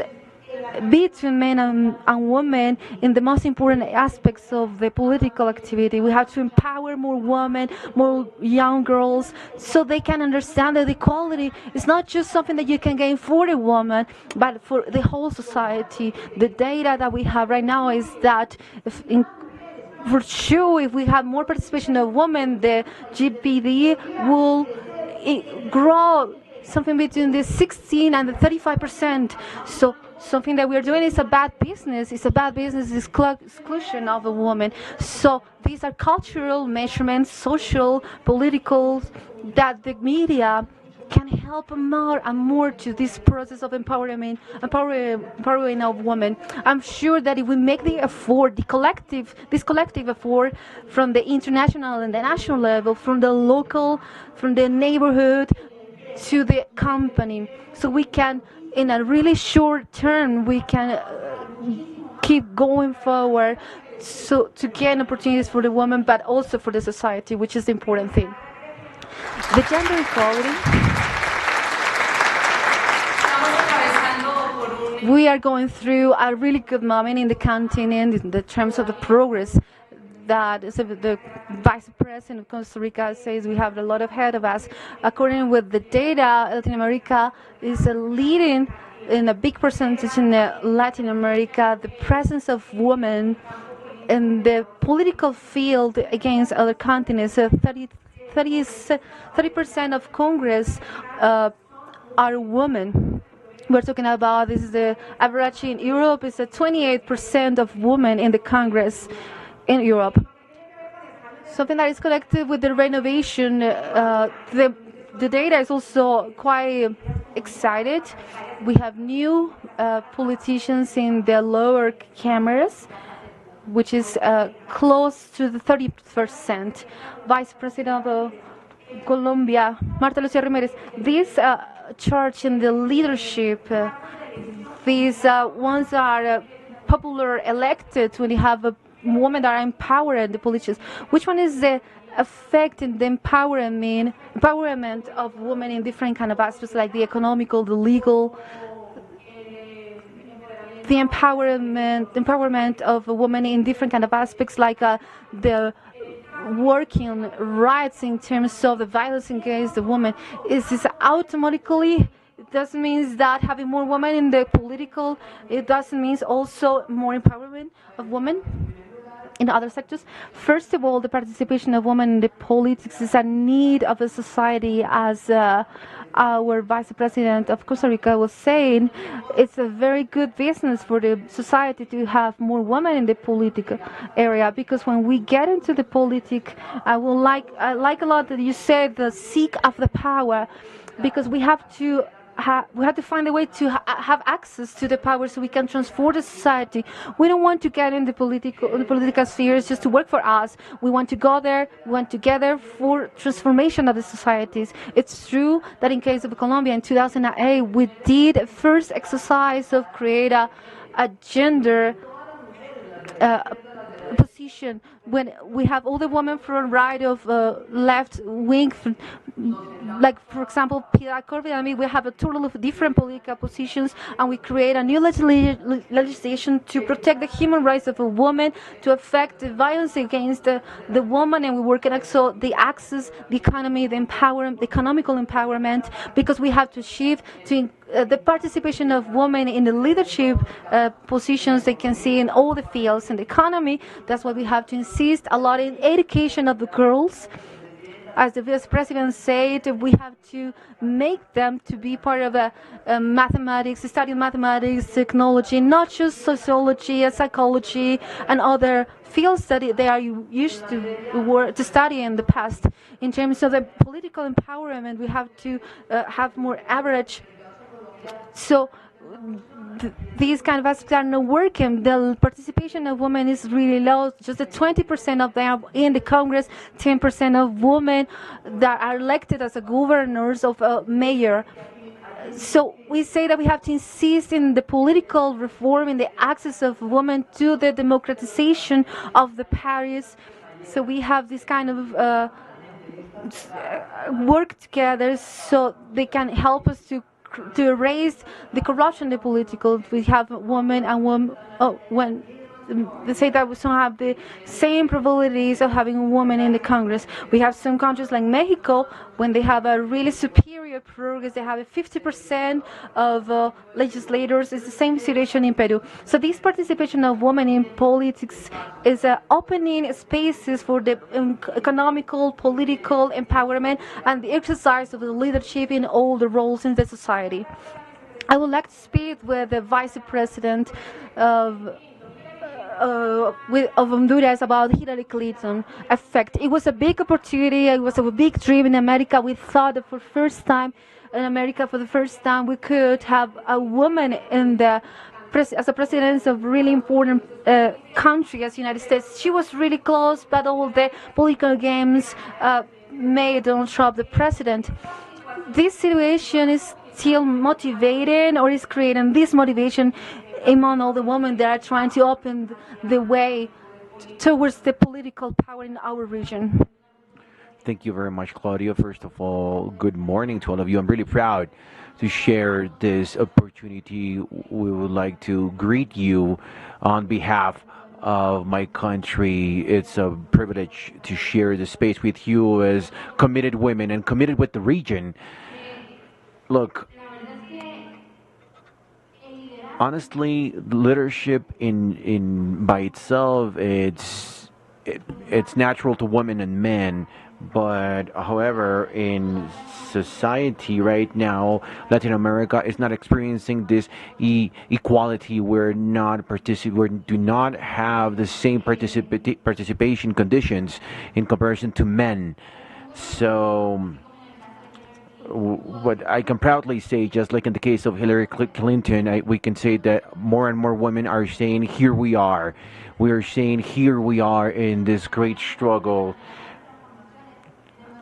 between men and women in the most important aspects of the political activity. We have to empower more women, more young girls, so they can understand that equality is not just something that you can gain for the woman, but for the whole society. The data that we have right now is that for sure, if we have more participation of women, the GDP will grow something between the 16 and the 35%. So something that we're doing is a bad business. It's a bad business, exclusion of a woman. So these are cultural measurements, social, political, that the media can help more and more to this process of empowering of women. I'm sure that if we make the effort, this collective effort from the international and the national level, from the local, from the neighborhood to the company, so we can, in a really short term, we can keep going forward so to gain opportunities for the women, but also for the society, which is the important thing. The gender equality. We are going through a really good moment in the continent in the terms of the progress that the Vice President of Costa Rica says we have a lot ahead of us. According with the data, Latin America is leading in a big percentage in Latin America. The presence of women in the political field against other continents, 30% of Congress are women. We're talking about, this is the average in Europe, is 28% of women in the Congress in Europe. Something that is connected with the renovation, the data is also quite excited. We have new politicians in the lower cameras, which is close to the 30%. Vice President of Colombia, Marta Lucía Ramirez, this charge in the leadership, these ones are popular elected when you have women that are empowered, the politicians. Which one is the effect in the empowerment of women in different kind of aspects, like the economical, the legal, the empowerment of women in different kind of aspects, like the working rights in terms of the violence against the woman? Is this automatically It doesn't mean that having more women in the political, it doesn't mean also more empowerment of women in other sectors. First of all, the participation of women in the politics is a need of the society, as our Vice President of Costa Rica was saying. It's a very good business for the society to have more women in the political area, because when we get into the politic, I like a lot that you said the seek of the power, because we have to find a way to have access to the power so we can transform the society. We don't want to get in the political spheres just to work for us. We want to go there, we want together for transformation of the societies. It's true that in case of Colombia in 2008, we did a first exercise of create a gender position, when we have all the women from right of left wing, like for example Pilar Corby and me, we have a total of different political positions, and we create a new legislation to protect the human rights of a woman, to affect the violence against the woman, and we work on also the access, the economy, the empowerment, the economical empowerment, because we have to shift to the participation of women in the leadership positions they can see in all the fields in the economy. That's why we have to insist a lot in education of the girls. As the Vice President said, we have to make them to be part of mathematics, studying mathematics, technology, not just sociology and psychology and other fields that they are used to study in the past. In terms of the political empowerment, we have to have more average. So these kind of aspects are not working. The participation of women is really low. Just the 20% of them in the Congress, 10% of women that are elected as a governors of a mayor. So we say that we have to insist in the political reform, in the access of women to the democratization of the parties. So we have this kind of work together so they can help us to erase the corruption in the political. We have women and when they say that we don't have the same probabilities of having a woman in the Congress. We have some countries like Mexico, when they have a really superior progress, they have a 50% of legislators. It's the same situation in Peru. So this participation of women in politics is opening spaces for the economical, political empowerment and the exercise of the leadership in all the roles in the society. I would like to speak with the Vice President of Honduras about Hillary Clinton effect. It was a big opportunity. It was a big dream in America. We thought that for the first time in America, we could have a woman in the as a president of really important country as the United States. She was really close, but all the political games made Donald Trump the president. This situation is still motivating, or is creating this motivation among all the women that are trying to open the way towards the political power in our region. Thank you very much, Claudia. First of all, good morning to all of you. I'm really proud to share this opportunity. We would like to greet you on behalf of my country. It's a privilege to share the space with you as committed women and committed with the region. Look, honestly, leadership in by itself, it's natural to women and men, but however, in society right now, Latin America is not experiencing this equality. We do not have the same participation conditions in comparison to men. So what I can proudly say, just like in the case of Hillary Clinton, we can say that more and more women are saying, here we are. We are saying, here we are in this great struggle,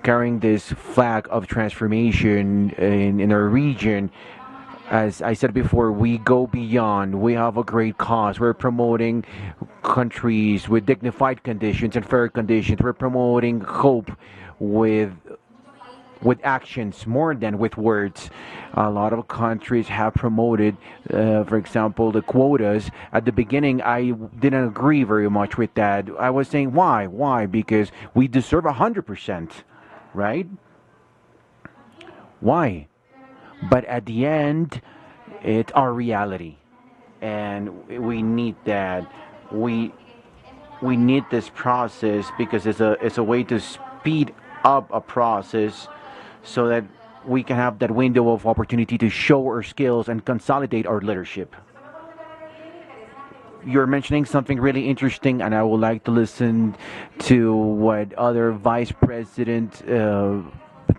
carrying this flag of transformation in our region. As I said before, we go beyond. We have a great cause. We're promoting countries with dignified conditions and fair conditions. We're promoting hope with actions more than with words. A lot of countries have promoted, for example, the quotas. At the beginning, I didn't agree very much with that. I was saying, why? Why? Because we deserve 100%, right? Why? But at the end, it's our reality, and we need that. We need this process because it's a way to speed up a process so that we can have that window of opportunity to show our skills and consolidate our leadership. You're mentioning something really interesting, and I would like to listen to what other vice president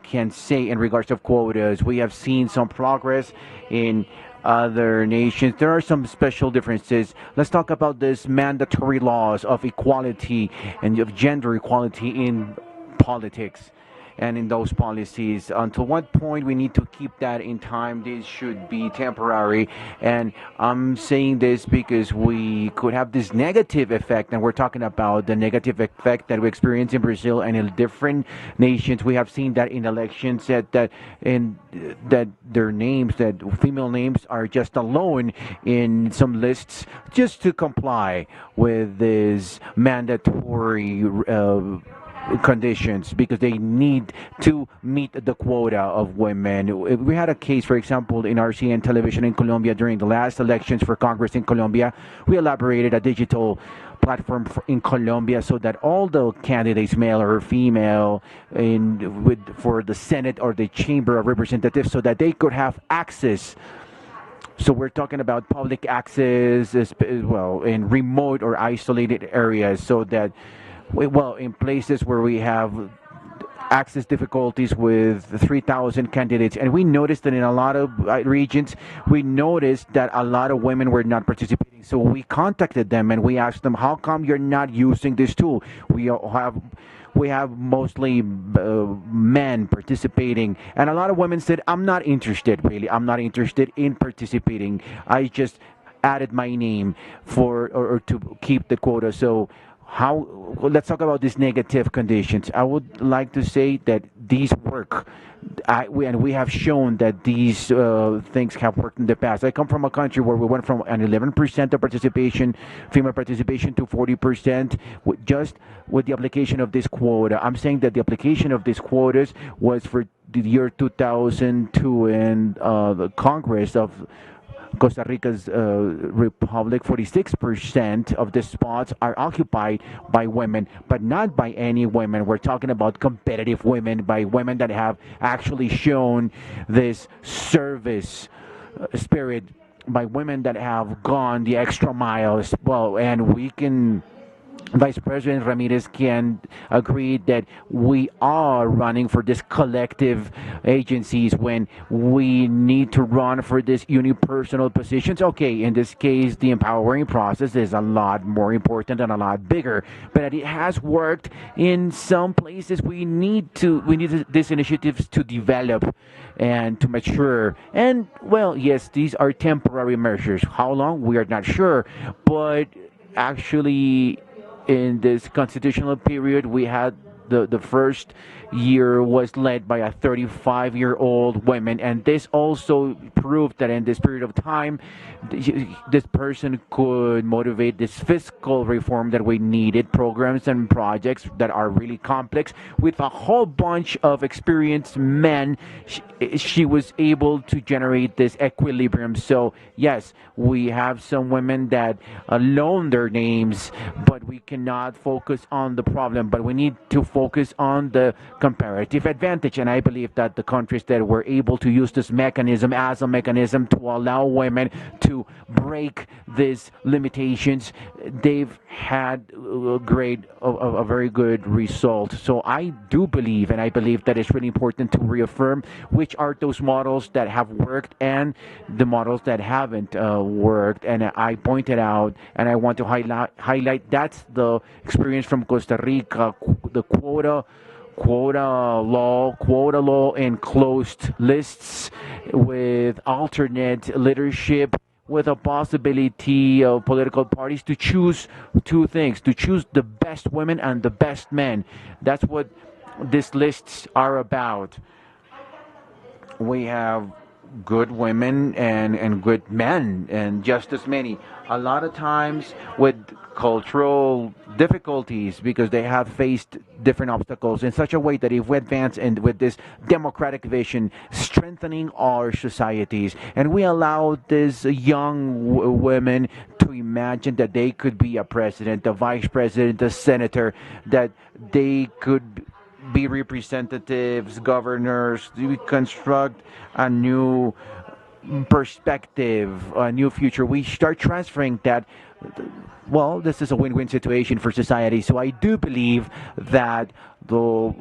can say in regards of quotas. We have seen some progress in other nations. There are some special differences. Let's talk about this mandatory laws of equality and of gender equality in politics and in those policies. Until what point we need to keep that in time? This should be temporary. And I'm saying this because we could have this negative effect, and we're talking about the negative effect that we experience in Brazil and in different nations. We have seen that in elections that their names, that female names, are just alone in some lists just to comply with this mandatory conditions because they need to meet the quota of women. We had a case, for example, in RCN television in Colombia during the last elections for Congress in Colombia. We elaborated a digital platform in Colombia so that all the candidates, male or female, for the Senate or the Chamber of Representatives, so that they could have access. So we're talking about public access as well in remote or isolated areas, so that in places where we have access difficulties with 3,000 candidates. And we noticed that in a lot of regions, we noticed that a lot of women were not participating. So we contacted them and we asked them, how come you're not using this tool? We have mostly men participating. And a lot of women said, I'm not interested, really. I'm not interested in participating. I just added my name or to keep the quota. So let's talk about these negative conditions. I would like to say that these work, and we have shown that these things have worked in the past. I come from a country where we went from an 11% of participation, female participation, to 40% with the application of this quota. I'm saying that the application of these quotas was for the year 2002 in the Congress of Costa Rica's republic. 46% of the spots are occupied by women, but not by any women. We're talking about competitive women, by women that have actually shown this service spirit, by women that have gone the extra miles. Well, and we can Vice President Ramirez can agree that we are running for this collective agencies when we need to run for this unipersonal positions. Okay, in this case, the empowering process is a lot more important and a lot bigger, but it has worked in some places. We need these initiatives to develop and to mature. And well, yes, these are temporary measures. How long? We are not sure, but actually, in this constitutional period, we had the first year was led by a 35-year-old woman, and this also proved that in this period of time, this person could motivate this fiscal reform that we needed, programs and projects that are really complex. With a whole bunch of experienced men, she was able to generate this equilibrium. So yes, we have some women that loan their names, but we cannot focus on the problem, but we need to focus on the comparative advantage. And I believe that the countries that were able to use this mechanism as a mechanism to allow women to break these limitations, they've had a very good result. So I do believe, and I believe that it's really important to reaffirm which are those models that have worked and the models that haven't worked. And I pointed out, and I want to highlight that's the experience from Costa Rica, the quota law and closed lists with alternate leadership, with a possibility of political parties to choose two things, to choose the best women and the best men. That's what these lists are about. We have good women and good men, and just as many. A lot of times with cultural difficulties because they have faced different obstacles in such a way that if we advance and with this democratic vision, strengthening our societies, and we allow these young women to imagine that they could be a president, a vice president, a senator, that they could be representatives, governors, we construct a new perspective, a new future. We start transferring that. Well, this is a win-win situation for society. So I do believe that the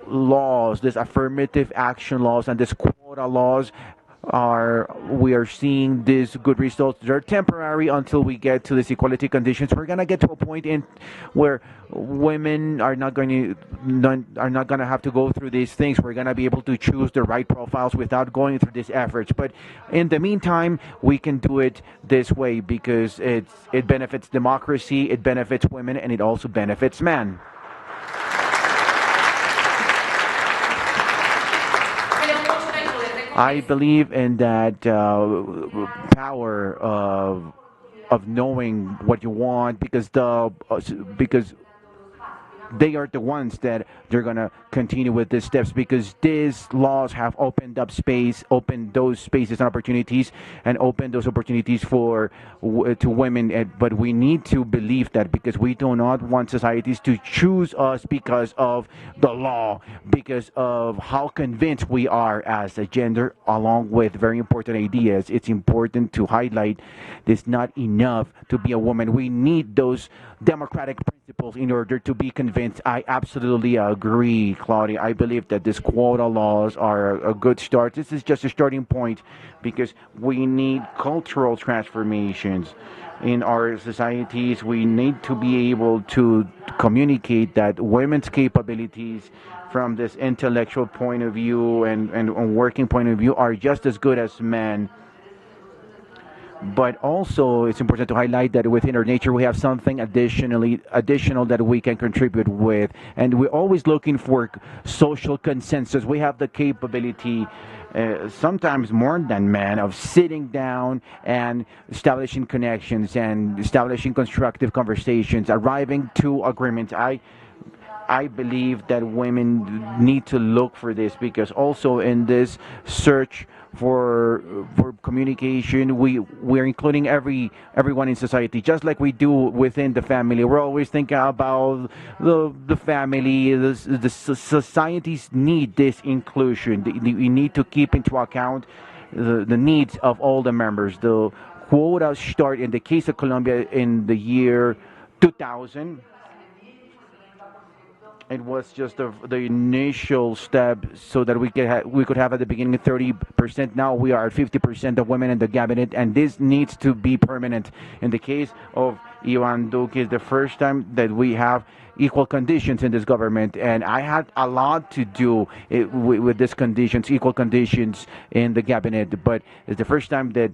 laws, this affirmative action laws and this quota laws we are seeing these good results. They're temporary until we get to these equality conditions. We're gonna get to a point in where women are not going to have to go through these things. We're gonna be able to choose the right profiles without going through these efforts. But in the meantime, we can do it this way because it benefits democracy, it benefits women, and it also benefits men. I believe in that power of knowing what you want because they are the ones that they're going to continue with these steps because these laws have opened those spaces and opportunities and opened those opportunities to women. But we need to believe that because we do not want societies to choose us because of the law, because of how convinced we are as a gender, along with very important ideas. It's important to highlight it's not enough to be a woman. We need those democratic principles in order to be convinced. I absolutely agree, Claudia. I believe that these quota laws are a good start. This is just a starting point because we need cultural transformations in our societies. We need to be able to communicate that women's capabilities from this intellectual point of view and working point of view are just as good as men. But also, it's important to highlight that within our nature, we have something additional that we can contribute with, and we're always looking for social consensus. We have the capability, sometimes more than men, of sitting down and establishing connections and establishing constructive conversations, arriving to agreements. I believe that women need to look for this because also in this search for communication, we're including everyone in society, just like we do within the family. We're always thinking about the family. The societies need this inclusion. We need to keep into account the needs of all the members. The quotas start in the case of Colombia in the year 2000. It was just the initial step so that we could have at the beginning 30%. Now we are at 50% of women in the cabinet, and this needs to be permanent. In the case of Iván Duque, it's the first time that we have equal conditions in this government, and I had a lot to do with these conditions, equal conditions in the cabinet. But it's the first time that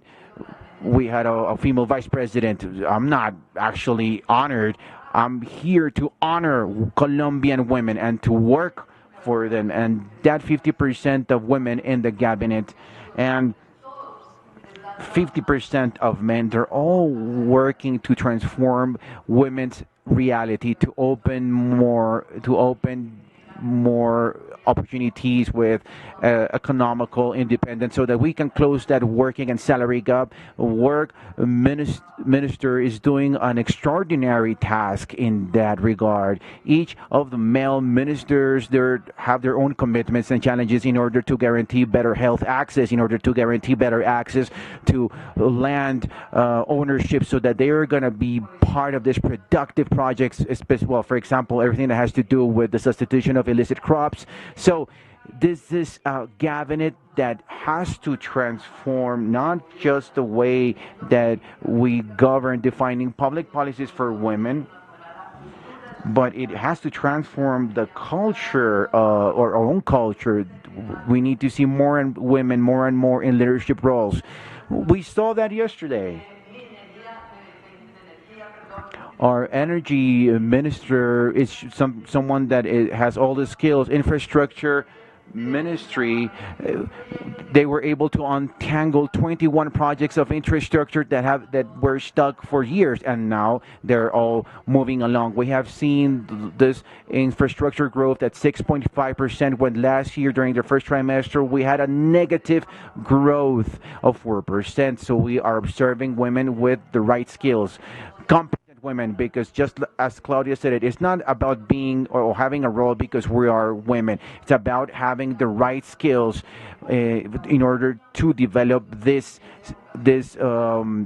we had a female vice president. I'm not actually honored. I'm here to honor Colombian women and to work for them. And that 50% of women in the cabinet and 50% of men, they're all working to transform women's reality, to open more opportunities with economical independence so that we can close that working and salary gap. Minister is doing an extraordinary task in that regard. Each of the male ministers have their own commitments and challenges in order to guarantee better health access, in order to guarantee better access to land ownership so that they are going to be part of this productive projects, well, for example, everything that has to do with the substitution of illicit crops. So this is a cabinet that has to transform not just the way that we govern defining public policies for women, but it has to transform the culture, or our own culture. We need to see more and women more and more in leadership roles. We saw that yesterday. Our energy minister is someone that has all the skills, infrastructure, ministry, they were able to untangle 21 projects of infrastructure that were stuck for years, and now they're all moving along. We have seen this infrastructure growth at 6.5%, when last year during the first trimester we had a negative growth of 4%. So we are observing women with the right skills, competent women, because just as Claudia said, it's not about being or having a role because we are women. It's about having the right skills in order to develop this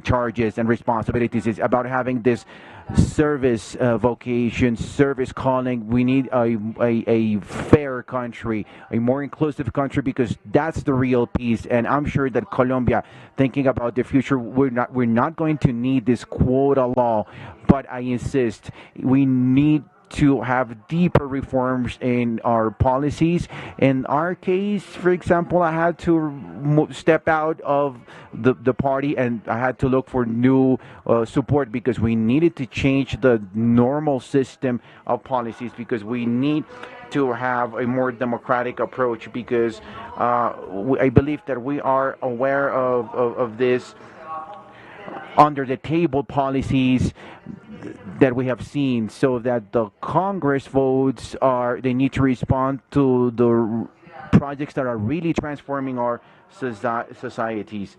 charges and responsibilities. It's about having this service vocation, service calling. We need a fair country, a more inclusive country, because that's the real peace. And I'm sure that Colombia, thinking about the future, we're not going to need this quota law, but I insist we need to have deeper reforms in our policies. In our case, for example, I had to step out of the party, and I had to look for new support, because we needed to change the normal system of policies, because we need to have a more democratic approach, because I believe that we are aware of this under the table policies that we have seen, so that the Congress votes they need to respond to the projects that are really transforming our societies.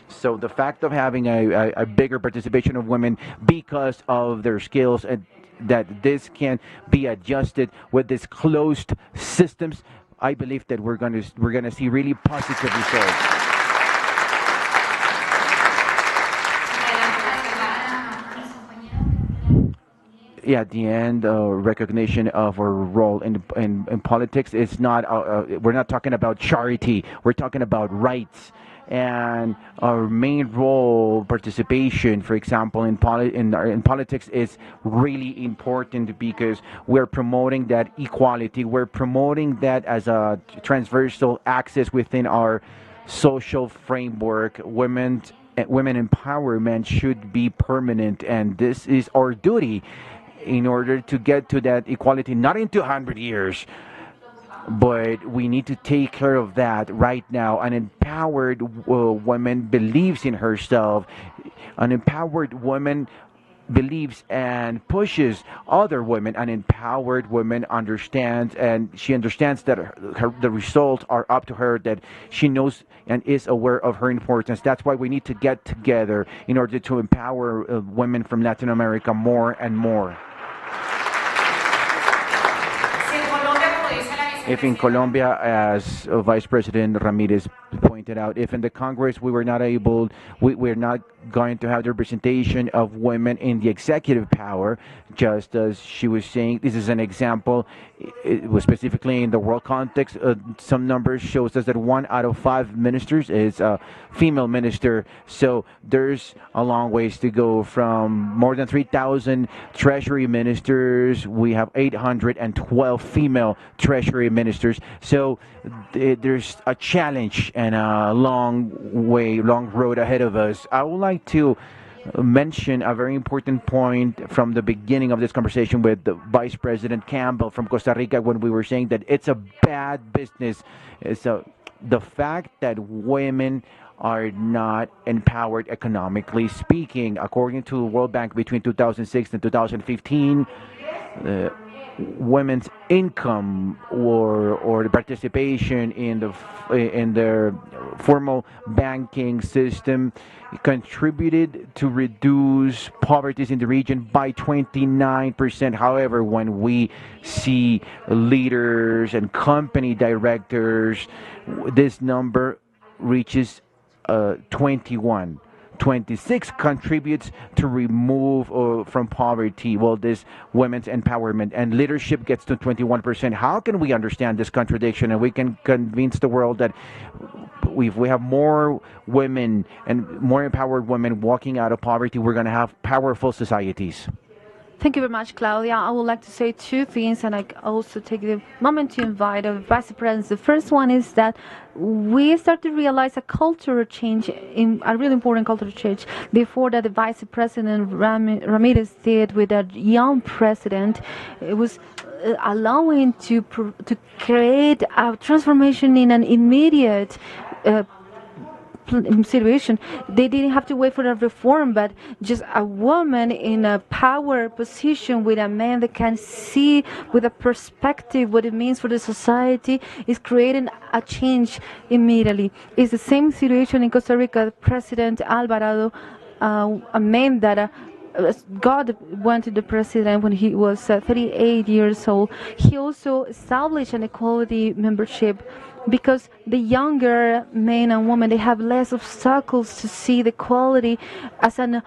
So the fact of having a bigger participation of women because of their skills, and that this can be adjusted with these closed systems, I believe that we're gonna see really positive results. Yeah, at the end, recognition of our role in politics is not. We're not talking about charity. We're talking about rights, and our main role, participation, for example, in politics, is really important, because we're promoting that equality. We're promoting that as a transversal axis within our social framework. Women empowerment should be permanent, and this is our duty in order to get to that equality, not in 200 years, but we need to take care of that right now. An empowered woman believes in herself. An empowered woman believes and pushes other women. An empowered woman understands, and she understands that the results are up to her, that she knows and is aware of her importance. That's why we need to get together in order to empower women from Latin America more and more. If in Colombia, as Vice President Ramirez pointed out, if in the Congress we're not going to have the representation of women in the executive power, just as she was saying, this is an example. It was specifically in the world context. Some numbers shows us that 1 out of 5 ministers is a female minister. So there's a long ways to go. From more than 3,000 treasury ministers, we have 812 female treasury ministers. So there's a challenge and a long road ahead of us. I would like to mention a very important point from the beginning of this conversation with the Vice President Campbell from Costa Rica, when we were saying that it's a bad business. The fact that women are not empowered economically speaking. According to the World Bank, between 2006 and 2015, women's income or the participation in the formal banking system contributed to reduce poverty in the region by 29%. However, when we see leaders and company directors, this number reaches 21. 26 contributes to remove from poverty. Well, this women's empowerment and leadership gets to 21%. How can we understand this contradiction, and we can convince the world that if we have more women and more empowered women walking out of poverty, we're going to have powerful societies? Thank you very much, Claudia. I would like to say two things, and I also take the moment to invite the vice presidents. The first one is that we start to realize a cultural change, a really important cultural change, before that the vice president Ramirez did with a young president. It was allowing to create a transformation in an immediate situation. They didn't have to wait for a reform, but just a woman in a power position with a man that can see with a perspective what it means for the society is creating a change immediately. It's the same situation in Costa Rica. President Alvarado, a man that God wanted the president when he was 38 years old. He also established an equality membership because the younger men and women, they have less obstacles to see the equality as an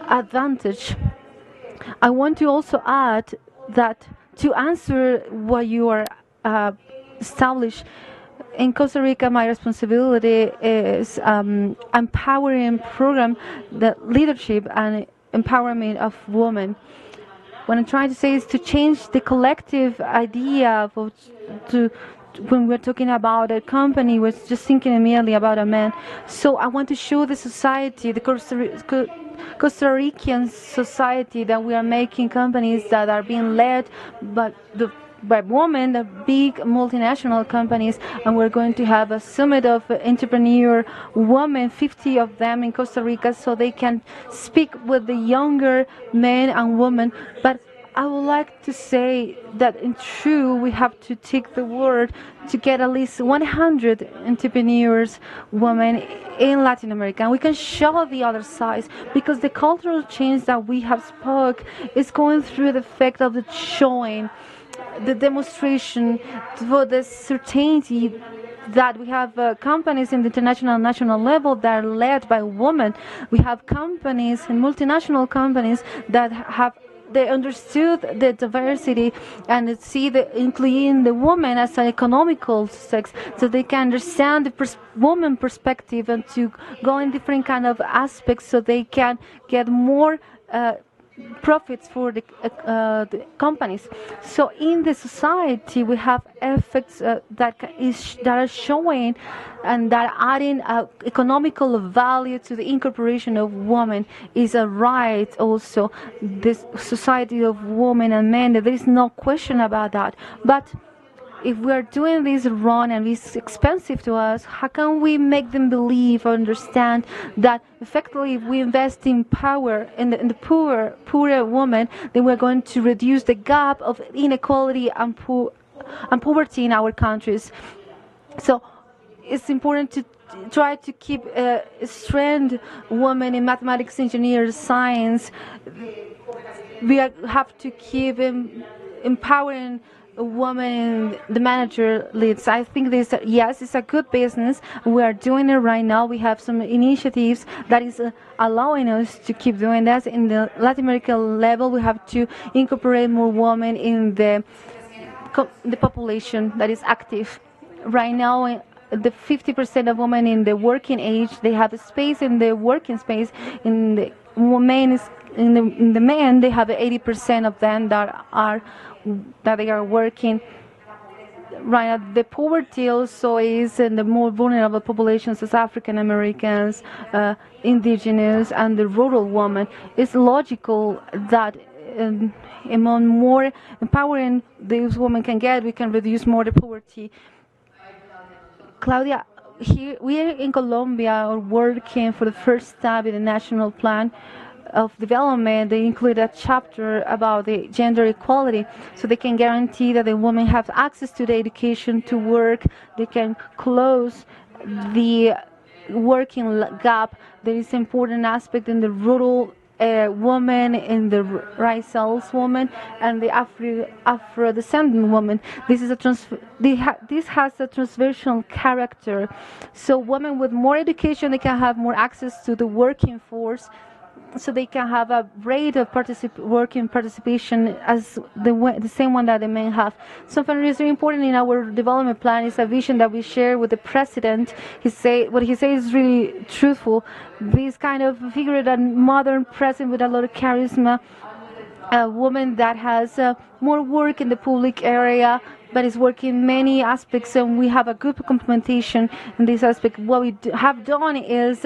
advantage. I want to also add that to answer what you are established in Costa Rica, my responsibility is empowering program, the leadership and empowerment of women. What I'm trying to say is to change the collective idea when we're talking about a company, we're just thinking immediately about a man. So I want to show the society, the Costa Rican society, that we are making companies that are being led by women, the big multinational companies, and we're going to have a summit of entrepreneur women, 50 of them in Costa Rica, so they can speak with the younger men and women. But I would like to say that in true, we have to take the word to get at least 100 entrepreneurs, women in Latin America. And we can show the other side, because the cultural change that we have spoke is going through the effect of the showing, the demonstration, for the certainty that we have companies in the international and national level that are led by women. We have companies and multinational companies that they understood the diversity and see including the woman as an economical sex, so they can understand the woman perspective and to go in different kind of aspects, so they can get more profits for the companies. So in the society, we have effects that are showing and that are adding economical value to the incorporation of women. Is a right also. This society of women and men, there is no question about that. But if we are doing this wrong and it's expensive to us, how can we make them believe or understand that effectively if we invest in power, in the poorer woman, then we're going to reduce the gap of inequality and poverty in our countries. So it's important to try to keep strength women in mathematics, engineers, science. We have to keep empowering a woman in the manager leads. I think this, yes, it's a good business. We are doing it right now. We have some initiatives that is allowing us to keep doing that. In the Latin American level, we have to incorporate more women in the population that is active. Right now, the 50% of women in the working age, they have a space in the working space. In the women is in the men, they have 80% of them that they are working. Right now, the poverty also is in the more vulnerable populations as African Americans, indigenous, and the rural woman. It's logical that among more empowering these women can get, we can reduce more the poverty. Claudia, here we are in Colombia are working for the first step in the national plan of development. They include a chapter about the gender equality, so they can guarantee that the women have access to the education, to work. They can close the working gap. There is an important aspect in the rural woman, in the racial woman, and the Afro-descendant woman. This is this has a transversal character. So women with more education, they can have more access to the working force, so they can have a rate of working participation as the same one that the men have. Something that is very important in our development plan is a vision that we share with the president. What he says is really truthful. This kind of figure, that modern president with a lot of charisma, a woman that has more work in the public area, but is working many aspects, and we have a good complementation in this aspect. What we have done is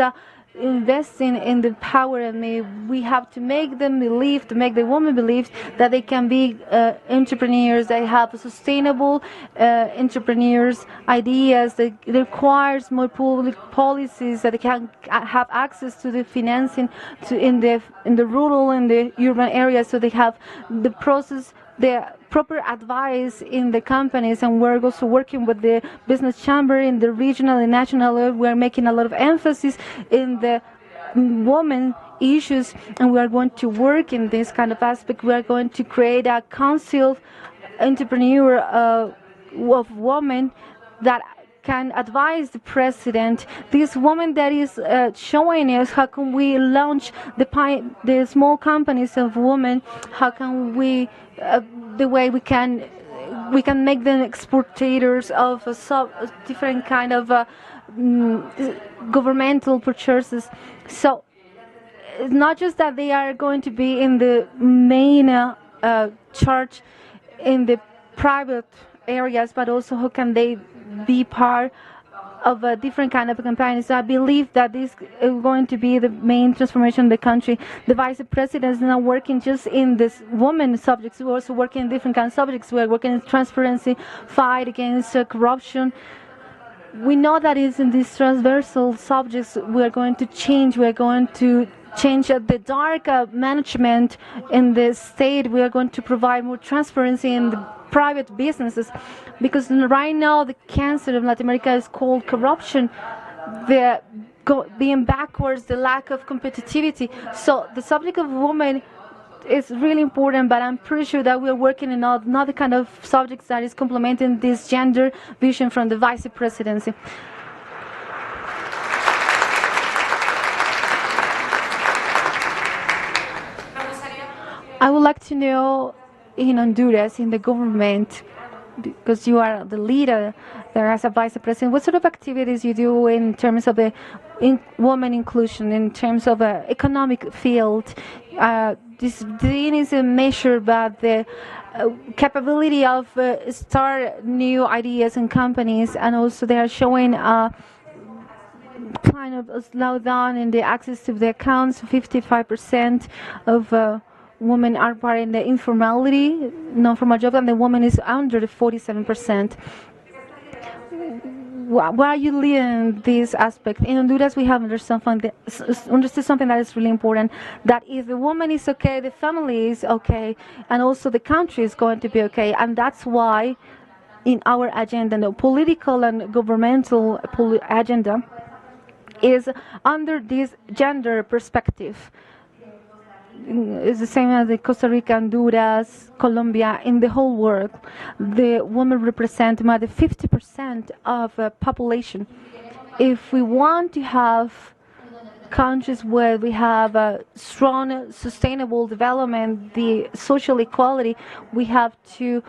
investing in the power, and we have to make them believe, to make the women believe that they can be entrepreneurs, they have sustainable entrepreneurs ideas, that requires more public policies, that they can have access to the financing in the rural and the urban areas, so they have the process, the proper advice in the companies. And we're also working with the business chamber in the regional and national level. We're making a lot of emphasis in the women issues, and we are going to work in this kind of aspect. We are going to create a council entrepreneur of women that can advise the president. This woman that is showing us how can we launch the small companies of women, how can we the way we can make them exportators of different kind of governmental purchases. So it's not just that they are going to be in the main charge in the private areas, but also how can they be part of a different kind of campaigns. So I believe that this is going to be the main transformation in the country. The vice president is not working just in this women subjects. We're also working in different kinds of subjects. We're working in transparency, fight against corruption. We know that is in these transversal subjects we're going to change. We're going to change the dark management in the state. We are going to provide more transparency in the private businesses, because right now the cancer of Latin America is called corruption, being backwards, the lack of competitivity. So the subject of women is really important, but I'm pretty sure that we're working in another kind of subjects that is complementing this gender vision from the vice presidency. I would like to know, in Honduras, in the government, because you are the leader there as a vice president, what sort of activities you do in terms of the women inclusion, in terms of economic field? This is a measure about the capability of start new ideas and companies, and also they are showing kind of a slowdown in the access to the accounts. 55% of women are part in the informality, non-formal job, and the woman is under the 47%. Why are you leading this aspect? In Honduras, we have understood something that is really important, that if the woman is okay, the family is okay, and also the country is going to be okay. And that's why in our agenda, the political and governmental agenda is under this gender perspective. It's the same as the Costa Rica, Honduras, Colombia, in the whole world. The women represent more than 50% of the population. If we want to have countries where we have a strong, sustainable development, the social equality, we have to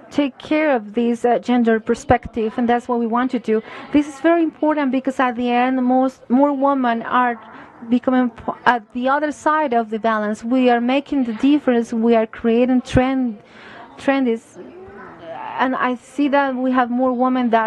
take care of this gender perspective, and that's what we want to do. This is very important because at the end, more women are becoming at the other side of the balance. We are making the difference. We are creating trends, and I see that we have more women that